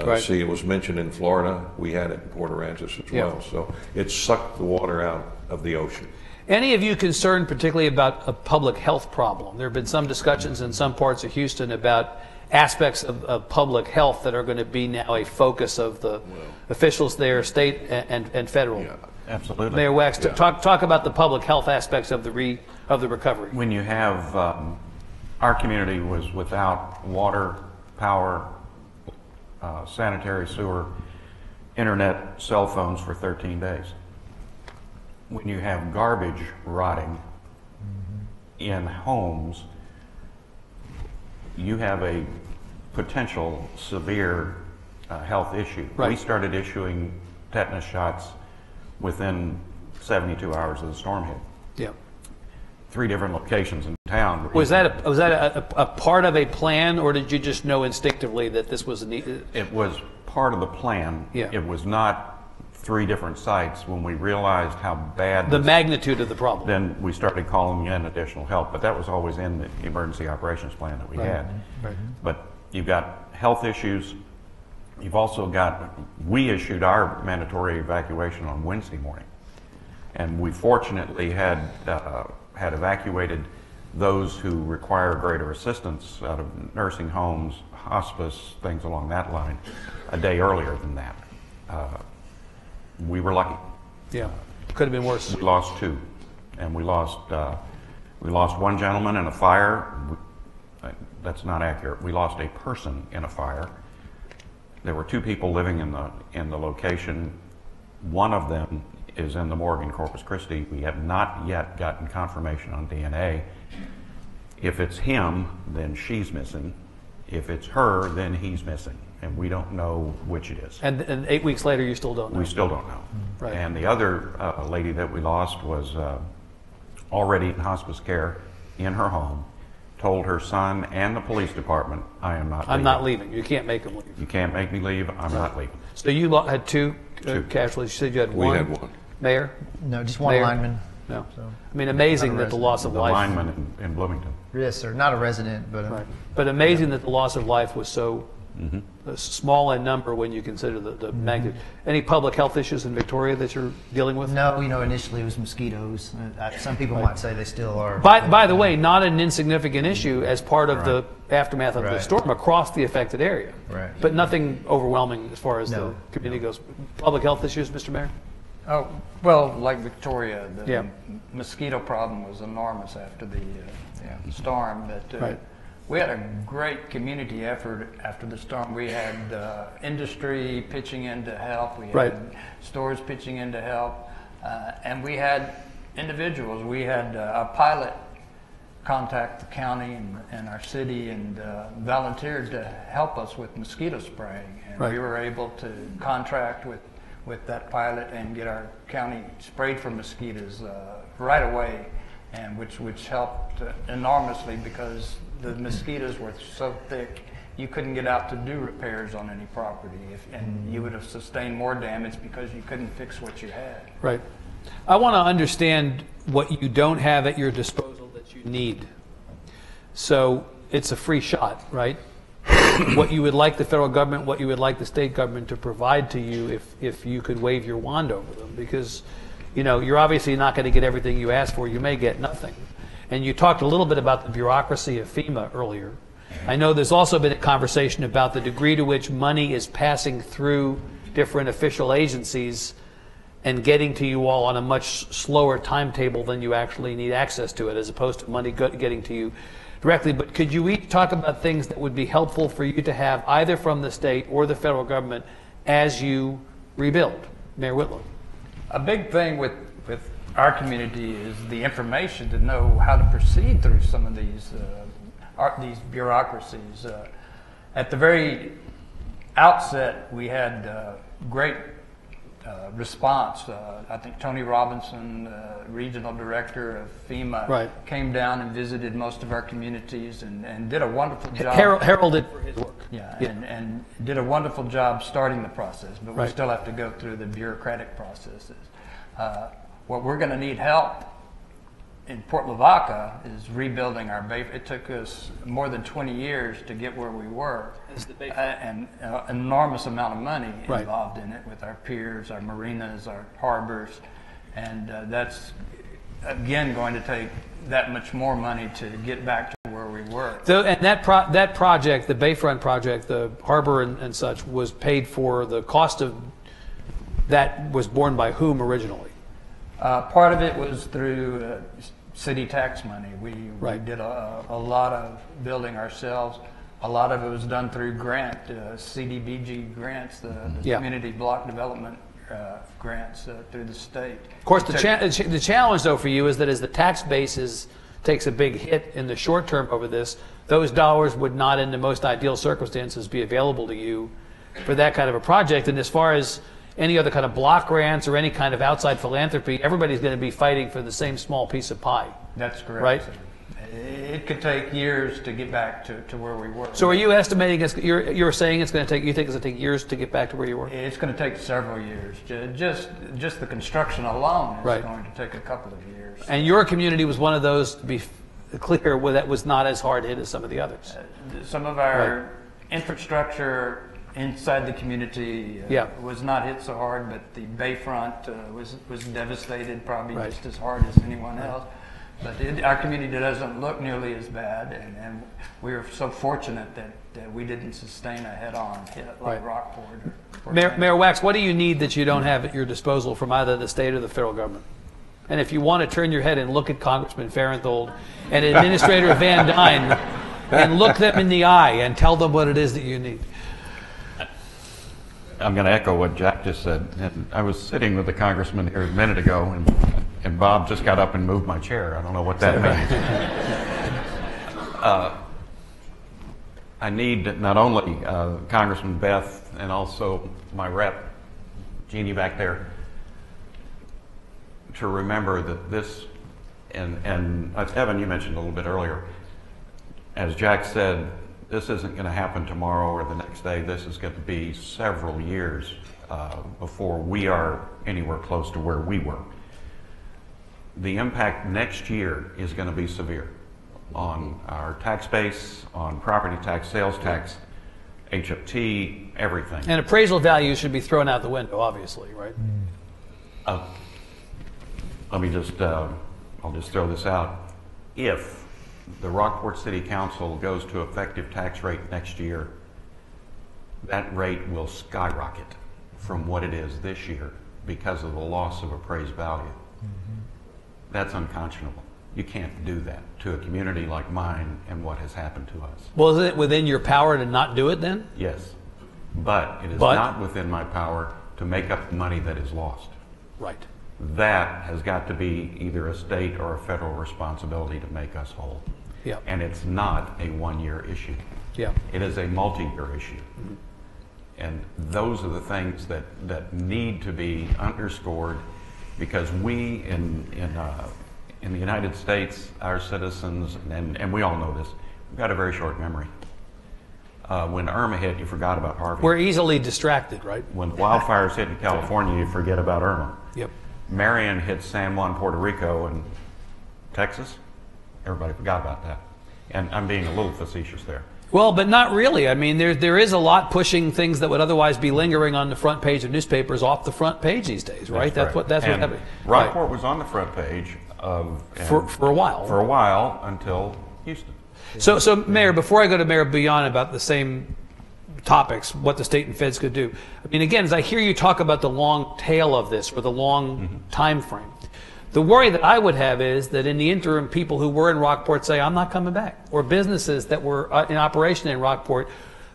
Right. see. It was mentioned in Florida. We had it in Port Aransas as Yeah. well. So it sucked the water out of the ocean. Any of you concerned particularly about a public health problem? There have been some discussions in some parts of Houston about aspects of public health that are going to be now a focus of the officials there, state and federal. Yeah. Absolutely. Mayor Wax, talk about the public health aspects of the recovery. When you have, our community was without water, power, sanitary sewer, internet, cell phones for 13 days. When you have garbage rotting in homes, you have a potential severe health issue. Right. We started issuing tetanus shots within 72 hours of the storm hit. Yeah. 3 different locations in town. Was that a part of a plan, or did you just know instinctively that this was a need? It was part of the plan. Yeah. It was not 3 different sites. When we realized how bad The this- magnitude of the problem. then we started calling in additional help. But that was always in the emergency operations plan that we had. Right. But you've got health issues. You've also got, we issued our mandatory evacuation on Wednesday morning. And we fortunately had evacuated those who require greater assistance out of nursing homes, hospice, things along that line, a day earlier than that. We were lucky. Yeah. Could have been worse. We lost 2, and we lost 1 gentleman in a fire. That's not accurate. We lost a person in a fire. There were 2 people living in the location. One of them is in the morgue in Corpus Christi. We have not yet gotten confirmation on DNA. If it's him, then she's missing. If it's her, then he's missing. And we don't know which it is. And 8 weeks later, you still don't know. We still don't know. Right. And the other lady that we lost was already in hospice care in her home, told her son and the police department, I am not leaving. I'm not leaving. You can't make them leave. You can't make me leave. I'm not leaving. So you had 2 casualties. You said you had We 1. had 1. Mayor? No, just one Mayor? lineman. No. So, I mean, amazing Not a that the loss of The life. lineman in Bloomington. yes, sir. Not a resident, but Right. But amazing that the loss of life was so small in number when you consider the magnitude. Any public health issues in Victoria that you're dealing with? no, initially it was mosquitoes. Some people might say they still are. By the way, not an insignificant issue as part of the aftermath of the Right. storm across the affected area. Right. But nothing overwhelming as far as No. the community goes. Public health issues, Mr. Mayor? Oh, well, like Victoria, the Yeah. mosquito problem was enormous after the storm. But Right. we had a great community effort after the storm. We had industry pitching in to help. We had Right. stores pitching in to help. And we had individuals. We had a pilot contact the county and our city and volunteered to help us with mosquito spraying. And Right. we were able to contract with that pilot and get our county sprayed for mosquitoes right away, and which helped enormously because the mosquitoes were so thick you couldn't get out to do repairs on any property, and you would have sustained more damage because you couldn't fix what you had. Right. I want to understand what you don't have at your disposal that you need. So it's a free shot, right? What you would like the federal government, what you would like the state government to provide to you if you could wave your wand over them. Because, you know, you're obviously not going to get everything you ask for. You may get nothing. And you talked a little bit about the bureaucracy of FEMA earlier. I know there's also been a conversation about the degree to which money is passing through different official agencies and getting to you all on a much slower timetable than you actually need access to it, as opposed to money getting to you directly. But could you each talk about things that would be helpful for you to have either from the state or the federal government as you rebuild? Mayor Whitlow. A big thing with our community is the information to know how to proceed through some of these bureaucracies. At the very outset, we had great response. I think Tony Robinson, regional director of FEMA, Right. came down and visited most of our communities and did a wonderful job. Heralded for his work. Yeah, and did a wonderful job starting the process, but we Right. still have to go through the bureaucratic processes. What we're going to need help in Port Lavaca is rebuilding our bay. It took us more than 20 years to get where we were, and an enormous amount of money Right. involved in it with our piers, our marinas, our harbors, and that's again going to take that much more money to get back to where we were. So, and that project, the Bayfront project, the harbor and such, was paid for. The cost of that was borne by whom originally? Part of it was through city tax money. We Right. did a lot of building ourselves. A lot of it was done through grant, CDBG grants, the Yeah. community block development grants through the state. Of course, the challenge, though, for you is that as the tax base takes a big hit in the short term over this, those dollars would not, in the most ideal circumstances, be available to you for that kind of a project. And as far as any other kind of block grants or any kind of outside philanthropy, everybody's going to be fighting for the same small piece of pie. That's correct. Right. It could take years to get back to where we were. So are you estimating, you're saying it's going to take, you think it's going to take years to get back to where you were? It's going to take several years. Just the construction alone is Right. going to take a couple of years. And your community was one of those, to be clear, where that was not as hard hit as some of the others. Some of our infrastructure inside the community Yeah. was not hit so hard, but the bayfront was devastated, probably Right. just as hard as anyone else. But our community doesn't look nearly as bad, and we were so fortunate that we didn't sustain a head-on hit like Right. Rockport. or Mayor Wax, what do you need that you don't have at your disposal from either the state or the federal government? And if you want to turn your head and look at Congressman Farenthold and Administrator Van Dyne and look them in the eye and tell them what it is that you need. I'm going to echo what Jack just said. And I was sitting with the congressman here a minute ago, and Bob just got up and moved my chair. I don't know what that means. I need not only Congressman Beth and also my rep, Jeannie back there, to remember that this, and Evan, you mentioned a little bit earlier, as Jack said, this isn't going to happen tomorrow or the next day. This is going to be several years before we are anywhere close to where we were. The impact next year is going to be severe on our tax base, on property tax, sales tax, HFT, everything. And appraisal values should be thrown out the window, obviously, right? Let me just, I'll just throw this out. If the Rockport City Council goes to effective tax rate next year, that rate will skyrocket from what it is this year because of the loss of appraised value. That's unconscionable. You can't do that to a community like mine and what has happened to us. Well, is it within your power to not do it then? Yes, but it is But- not within my power to make up the money that is lost. Right. That has got to be either a state or a federal responsibility to make us whole. Yeah. And it's not a one-year issue. Yeah. It is a multi-year issue. And those are the things that need to be underscored, because we in the United States, our citizens, and we all know this, we've got a very short memory. When Irma hit, you forgot about Harvey. We're easily distracted, right? When wildfires hit in California, you forget about Irma. Yep. Marion hit San Juan, Puerto Rico, and Texas. Everybody forgot about that. And I'm being a little facetious there. Well, but not really. I mean, there is a lot pushing things that would otherwise be lingering on the front page of newspapers off the front page these days, right? That's what And happened. Rockport was on the front page of For a while. For a while until Houston. So, Mayor, before I go to Mayor Bouillon about the same topics, what the state and feds could do. I mean, again, as I hear you talk about the long tail of this, or the long time frame, the worry that I would have is that in the interim, people who were in Rockport say, I'm not coming back. Or businesses that were in operation in Rockport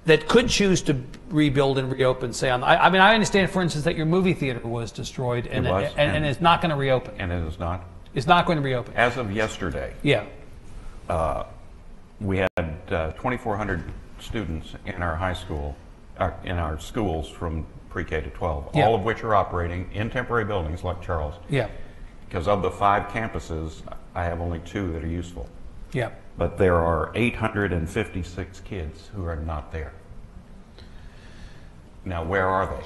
that could choose to rebuild and reopen say, I mean, I understand, for instance, that your movie theater was destroyed and it's not going to reopen. And it is not. It's not going to reopen. As of yesterday, Yeah. we had 2,400 students in our high school, in our schools from pre-K to 12, Yeah. all of which are operating in temporary buildings like Charles. Yeah. Because of the 5 campuses, I have only 2 that are useful. Yeah. But there are 856 kids who are not there. Now, where are they?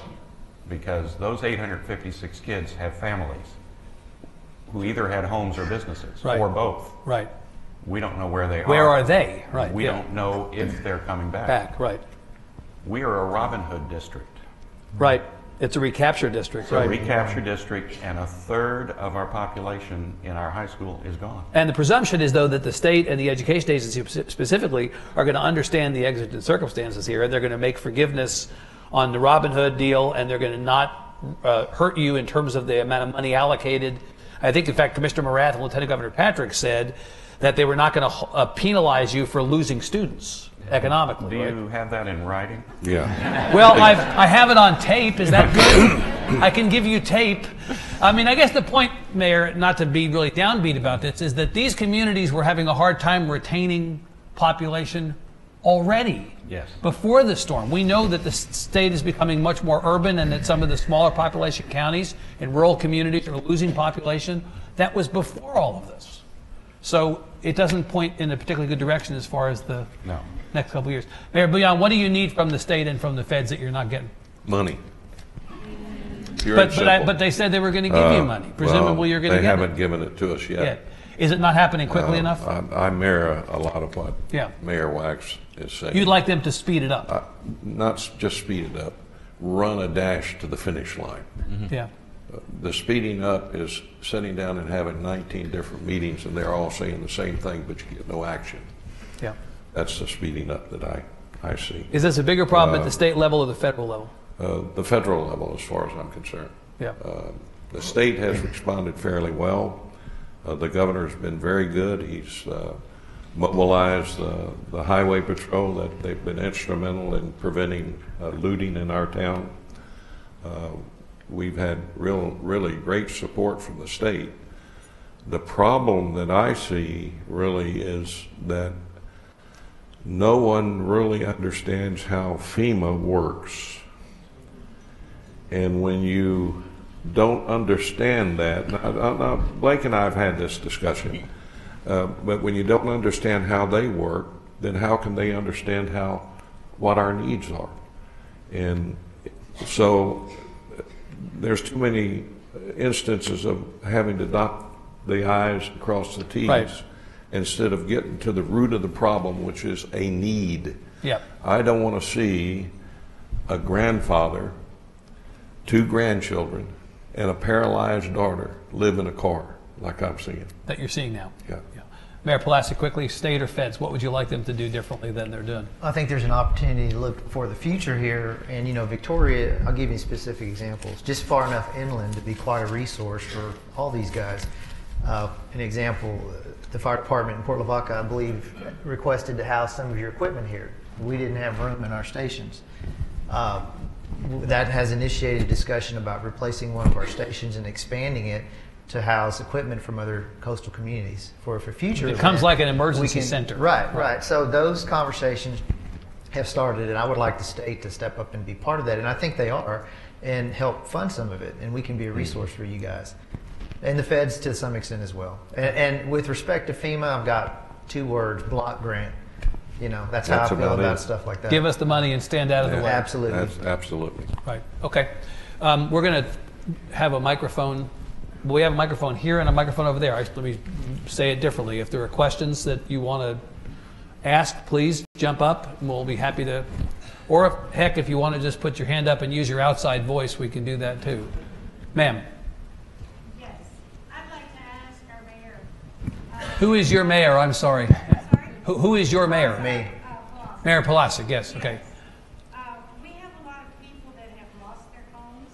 Because those 856 kids have families who either had homes or businesses, Right. or both. Right. We don't know where they are. Where are they? Right. We yeah. don't know if they're coming back. Back. Right. We are a Robin Hood district. Right. It's a recapture district. So Right. recapture district, and 1/3 of our population in our high school is gone. And the presumption is, though, that the state and the education agency specifically are going to understand the exigent circumstances here, and they're going to make forgiveness on the Robin Hood deal, and they're going to not hurt you in terms of the amount of money allocated. I think, in fact, Commissioner Morath and Lieutenant Governor Patrick said that they were not going to penalize you for losing students economically. Do right? you have that in writing? Yeah. Well, I have it on tape. Is that good? I can give you tape. I mean, I guess the point, Mayor, not to be really downbeat about this, is that these communities were having a hard time retaining population already. Yes. Before the storm. We know that the state is becoming much more urban and that some of the smaller population counties and rural communities are losing population. That was before all of this. So it doesn't point in a particularly good direction as far as the No. next couple of years. Mayor Bouillon, what do you need from the state and from the feds that you're not getting? Money. Pure and simple. But they said they were going to give you money. Presumably well, you're going to they get haven't given it to us yet. it. Is it not happening quickly enough? I mirror a lot of what Yeah. Mayor Wax is saying. You'd like them to speed it up. Not just speed it up, run a dash to the finish line. Yeah. The speeding up is sitting down and having 19 different meetings and they're all saying the same thing, but you get no action. Yeah. That's the speeding up that I see. Is this a bigger problem at the state level or the federal level? The federal level, as far as I'm concerned. Yeah. The state has responded fairly well. The governor's been very good. He's mobilized the highway patrol. That they've been instrumental in preventing looting in our town. We've had really great support from the state. The problem that I see really is that no one really understands how FEMA works. And when you don't understand that, now Blake and I have had this discussion, but when you don't understand how they work, then how can they understand what our needs are? And so there's too many instances of having to dot the I's and cross the T's, Right. instead of getting to the root of the problem, which is a need. Yeah. I don't want to see a grandfather, 2 grandchildren, and a paralyzed daughter live in a car like I'm seeing. That you're seeing now. Yeah. Mayor Pulaski, quickly, state or feds, what would you like them to do differently than they're doing? I think there's an opportunity to look for the future here. And, you know, Victoria, I'll give you specific examples, just far enough inland to be quite a resource for all these guys. An example, the fire department in Port Lavaca, I believe, requested to house some of your equipment here. We didn't have room in our stations. That has initiated a discussion about replacing one of our stations and expanding it to house equipment from other coastal communities for future. It becomes event, like an emergency center. Right. So those conversations have started, and I would like the state to step up and be part of that, and I think they are, and help fund some of it, and we can be a resource for you guys. And the feds to some extent as well. And with respect to FEMA, I've got 2 words: block grant. You know, that's how I feel about stuff like that. Give us the money and stand out of the way. Absolutely. Absolutely. Right. Okay. We're going to have a microphone. We have a microphone here and a microphone over there. Let me say it differently. If there are questions that you want to ask, please jump up, and we'll be happy to. Or, heck, if you want to just put your hand up and use your outside voice, we can do that too. Ma'am. Yes. I'd like to ask our mayor. Who is your mayor? I'm sorry. Sorry? Who is your mayor? Me. Pulaski. Mayor Pulaski, yes. Okay. We have a lot of people that have lost their homes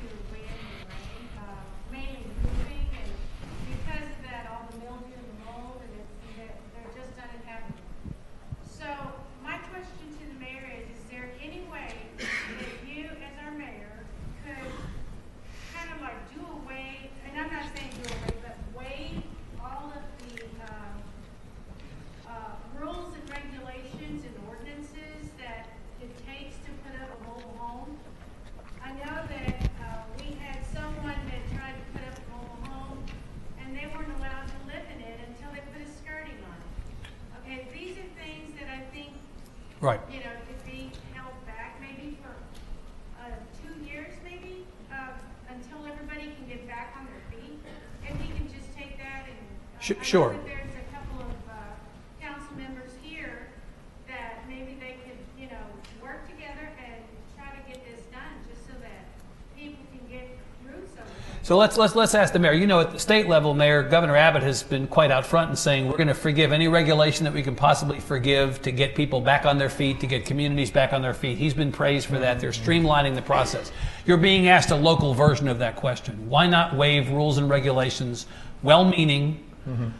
due to wind and rain, mainly moving, and because of that, all the mildew and the mold, and they're just uninhabitable. So my question to the mayor is there any way that you, as our mayor, could kind of like do away, and I'm not saying do away, but waive all of the rules and regulations and ordinances that it takes to put up a mobile home? I know that we had someone that tried to put up a mobile home and they weren't allowed to live in it until they put a skirting on it. Okay, these are things that I think, Right. you know, could be held back maybe for 2 years maybe, until everybody can get back on their feet. If we can just take that and. I know Sure. that there's a couple of council members here that maybe they could, you know, work together and try to get this done just so that people can get through some of it. So let's ask the mayor. You know, at the state level, Mayor Governor Abbott has been quite out front in saying we're going to forgive any regulation that we can possibly forgive to get people back on their feet, to get communities back on their feet. He's been praised for that. They're streamlining the process. You're being asked a local version of that question. Why not waive rules and regulations, well-meaning,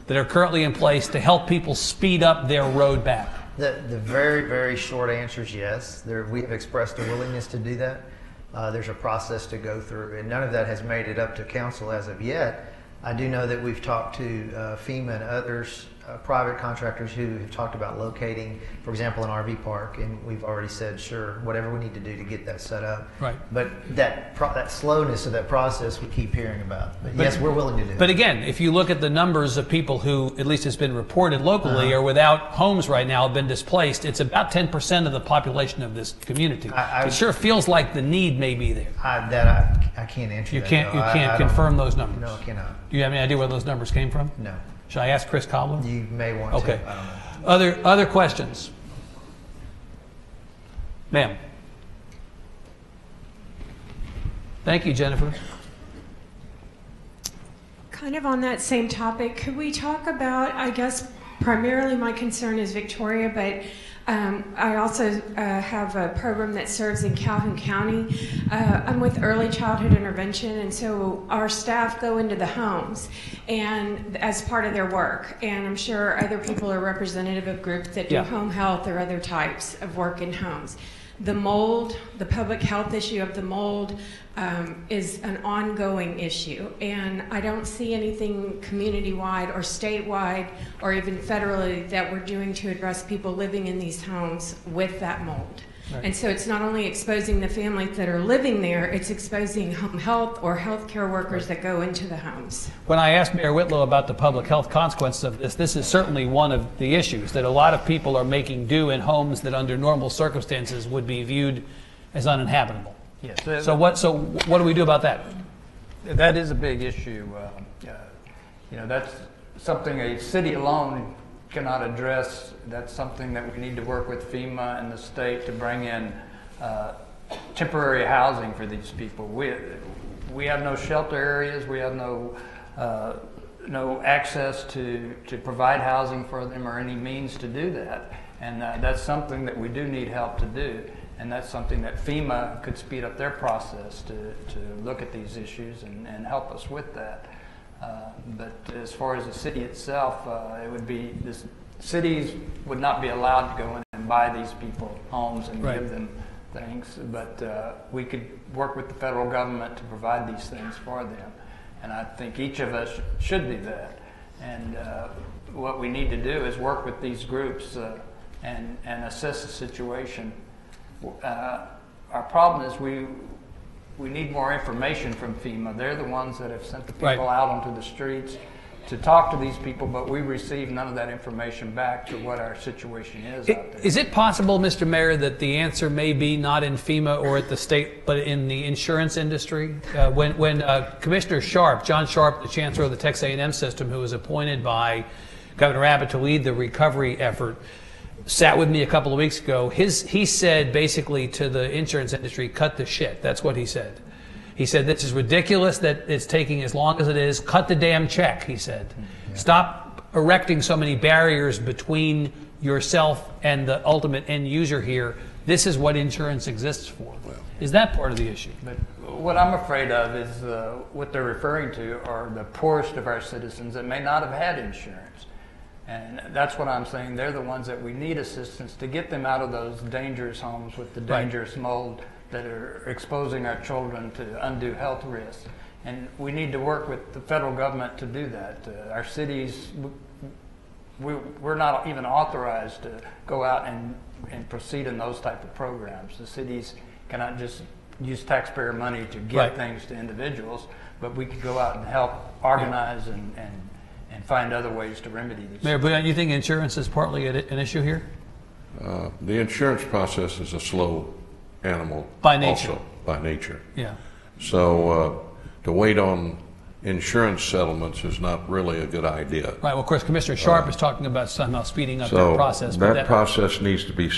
that are currently in place to help people speed up their road back? The very, very short answer is yes. We have expressed a willingness to do that. There's a process to go through, and none of that has made it up to council as of yet. I do know that we've talked to FEMA and others, private contractors who have talked about locating, for example, an RV park, and we've already said, sure, whatever we need to do to get that set up. Right. But that slowness of that process we keep hearing about. But yes, we're willing to do it. But again, if you look at the numbers of people who, at least it's been reported locally, are without homes right now, have been displaced, it's about 10% of the population of this community. It sure feels like the need may be there. I can't answer You that. can't, though. you I can't don't- confirm those numbers. No, I cannot. Do you have any idea where those numbers came from? No. Should I ask Chris Cobbler? You may want Okay. to. I don't know. Other questions? Ma'am. Thank you, Jennifer. Kind of on that same topic, could we talk about, I guess primarily my concern is Victoria, but I also have a program that serves in Calhoun County. I'm with early childhood intervention, and so our staff go into the homes and as part of their work. And I'm sure other people are representative of groups that do home health or other types of work in homes. The mold, the public health issue of the mold is an ongoing issue, and I don't see anything community-wide or statewide or even federally that we're doing to address people living in these homes with that mold. Right. And so it's not only exposing the families that are living there, it's exposing home health or healthcare workers that go into the homes. When I asked Mayor Whitlow about the public health consequences of this is certainly one of the issues, that a lot of people are making do in homes that under normal circumstances would be viewed as uninhabitable. Yes. So what do we do about that? That is a big issue. You know, that's something a city alone cannot address. That's something that we need to work with FEMA and the state to bring in temporary housing for these people. We have no shelter areas. We have no access to provide housing for them or any means to do that. And that's something that we do need help to do. And that's something that FEMA could speed up their process to look at these issues and help us with that. But as far as the city itself, it would be, cities would not be allowed to go in and buy these people homes and Right. give them things, but we could work with the federal government to provide these things for them. And I think each of us should do that. And what we need to do is work with these groups and assess the situation. Our problem is we need more information from FEMA. They're the ones that have sent the people Right. out onto the streets to talk to these people, but we receive none of that information back to what our situation is out there. Is it possible, Mr. Mayor, that the answer may be not in FEMA or at the state, but in the insurance industry? When Commissioner Sharp, John Sharp, the Chancellor of the Texas A&M system, who was appointed by Governor Abbott to lead the recovery effort, sat with me a couple of weeks ago. He said basically to the insurance industry, cut the shit. That's what he said. He said, this is ridiculous that it's taking as long as it is. Cut the damn check, he said. Yeah. Stop erecting so many barriers between yourself and the ultimate end user here. This is what insurance exists for. Well, is that part of the issue? But what I'm afraid of is what they're referring to are the poorest of our citizens that may not have had insurance. And that's what I'm saying. They're the ones that we need assistance to get them out of those dangerous homes with the dangerous mold that are exposing our children to undue health risks. And we need to work with the federal government to do that. Our cities, we're not even authorized to go out and proceed in those type of programs. The cities cannot just use taxpayer money to give things to individuals, but we could go out and help organize and find other ways to remedy these. Mayor Bouillon, you think insurance is partly an issue here? The insurance process is a slow animal. By nature. Also, by nature. Yeah. So to wait on insurance settlements is not really a good idea. Right. Well, of course, Commissioner Sharp is talking about somehow speeding up So that process. that process needs to be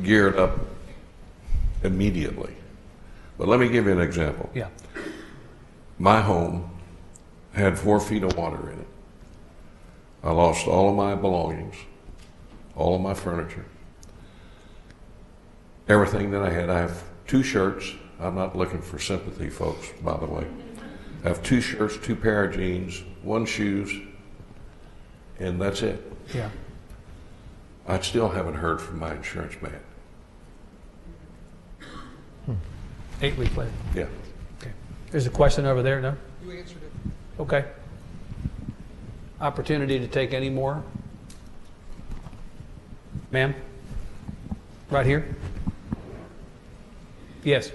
geared up immediately. But let me give you an example. Yeah. My home had 4 feet of water in it. I lost all of my belongings, all of my furniture, everything that I had. I have 2 shirts. I'm not looking for sympathy, folks, by the way. I have 2 shirts, 2 pair of jeans, 1 shoes, and that's it. Yeah. I still haven't heard from my insurance man. 8 weeks later. Yeah. Okay. There's a question over there, no? You answered it. Okay. Opportunity to take any more? Ma'am? Right here? Yes.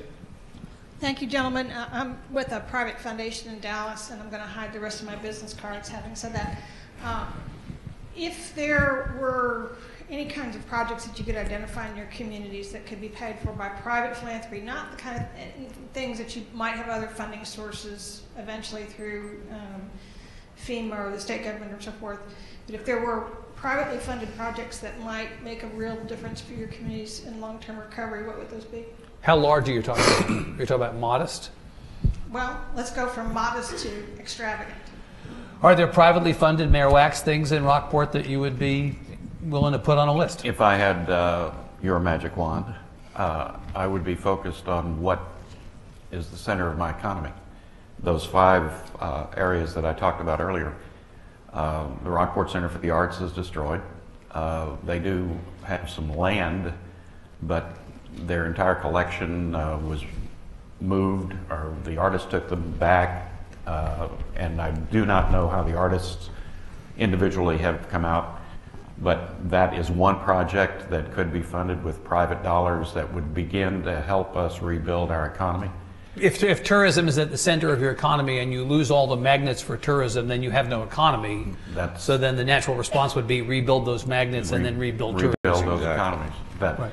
Thank you, gentlemen. I'm with a private foundation in Dallas, and I'm going to hide the rest of my business cards. Having said that, if there were any kinds of projects that you could identify in your communities that could be paid for by private philanthropy, not the kind of things that you might have other funding sources eventually through FEMA or the state government or so forth, but if there were privately funded projects that might make a real difference for your communities in long-term recovery, what would those be? How large are you talking about? You're talking about modest? Well, let's go from modest to extravagant. Are there privately funded Mayor Wax things in Rockport that you would be willing to put on a list? If I had your magic wand, I would be focused on what is the center of my economy. Those 5 areas that I talked about earlier. The Rockport Center for the Arts is destroyed. They do have some land, but their entire collection was moved, or the artist took them back, and I do not know how the artists individually have come out, but that is one project that could be funded with private dollars that would begin to help us rebuild our economy. If tourism is at the center of your economy and you lose all the magnets for tourism, then you have no economy. So then the natural response would be rebuild those magnets and then rebuild tourism. Rebuild those economies. That $1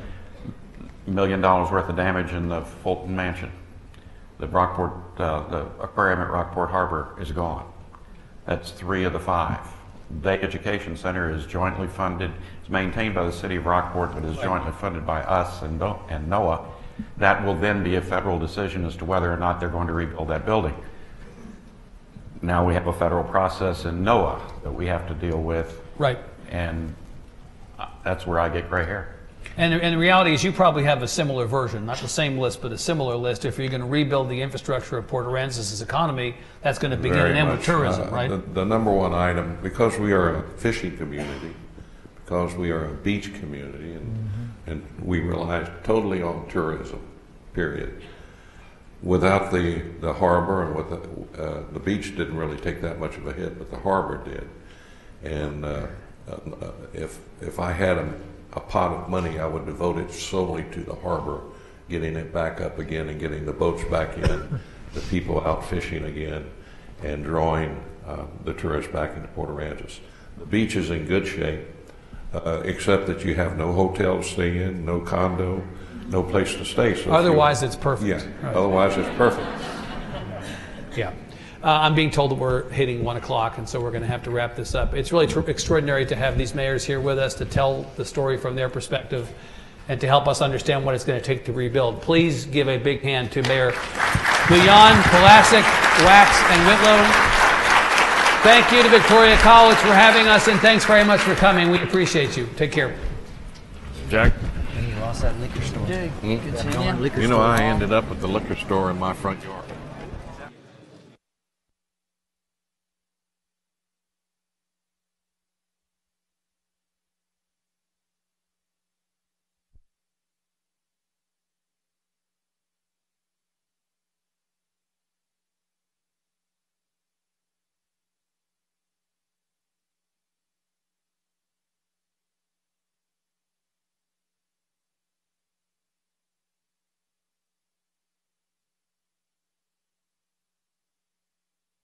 million worth of damage in the Fulton Mansion. The Rockport, the aquarium at Rockport Harbor is gone. That's 3 of the 5. The Education Center is jointly funded. It's maintained by the city of Rockport, but is jointly funded by us and NOAA. That will then be a federal decision as to whether or not they're going to rebuild that building. Now we have a federal process in NOAA that we have to deal with. Right. And that's where I get gray hair. And the reality is you probably have a similar version, not the same list, but a similar list. If you're going to rebuild the infrastructure of Port Aransas' economy, that's going to begin Very and end with much. tourism, right? The number one item, because we are a fishing community, because we are a beach community, and we rely totally on tourism, period. Without the harbor and with the beach didn't really take that much of a hit, but the harbor did. And if I had a pot of money, I would devote it solely to the harbor, getting it back up again and getting the boats back in, the people out fishing again, and drawing the tourists back into Port Aransas. The beach is in good shape, except that you have no hotel to stay in, no condo, no place to stay. So Otherwise, it's perfect. Yeah, Right. otherwise it's perfect. Yeah. I'm being told that we're hitting 1 o'clock, and so we're going to have to wrap this up. It's really extraordinary to have these mayors here with us to tell the story from their perspective and to help us understand what it's going to take to rebuild. Please give a big hand to Mayor Guyon, Pulaski, Wax, and Whitlow. Thank you to Victoria College for having us, and thanks very much for coming. We appreciate you. Take care. Jack? And you lost that liquor store. You know, I ended up at the liquor store in my front yard.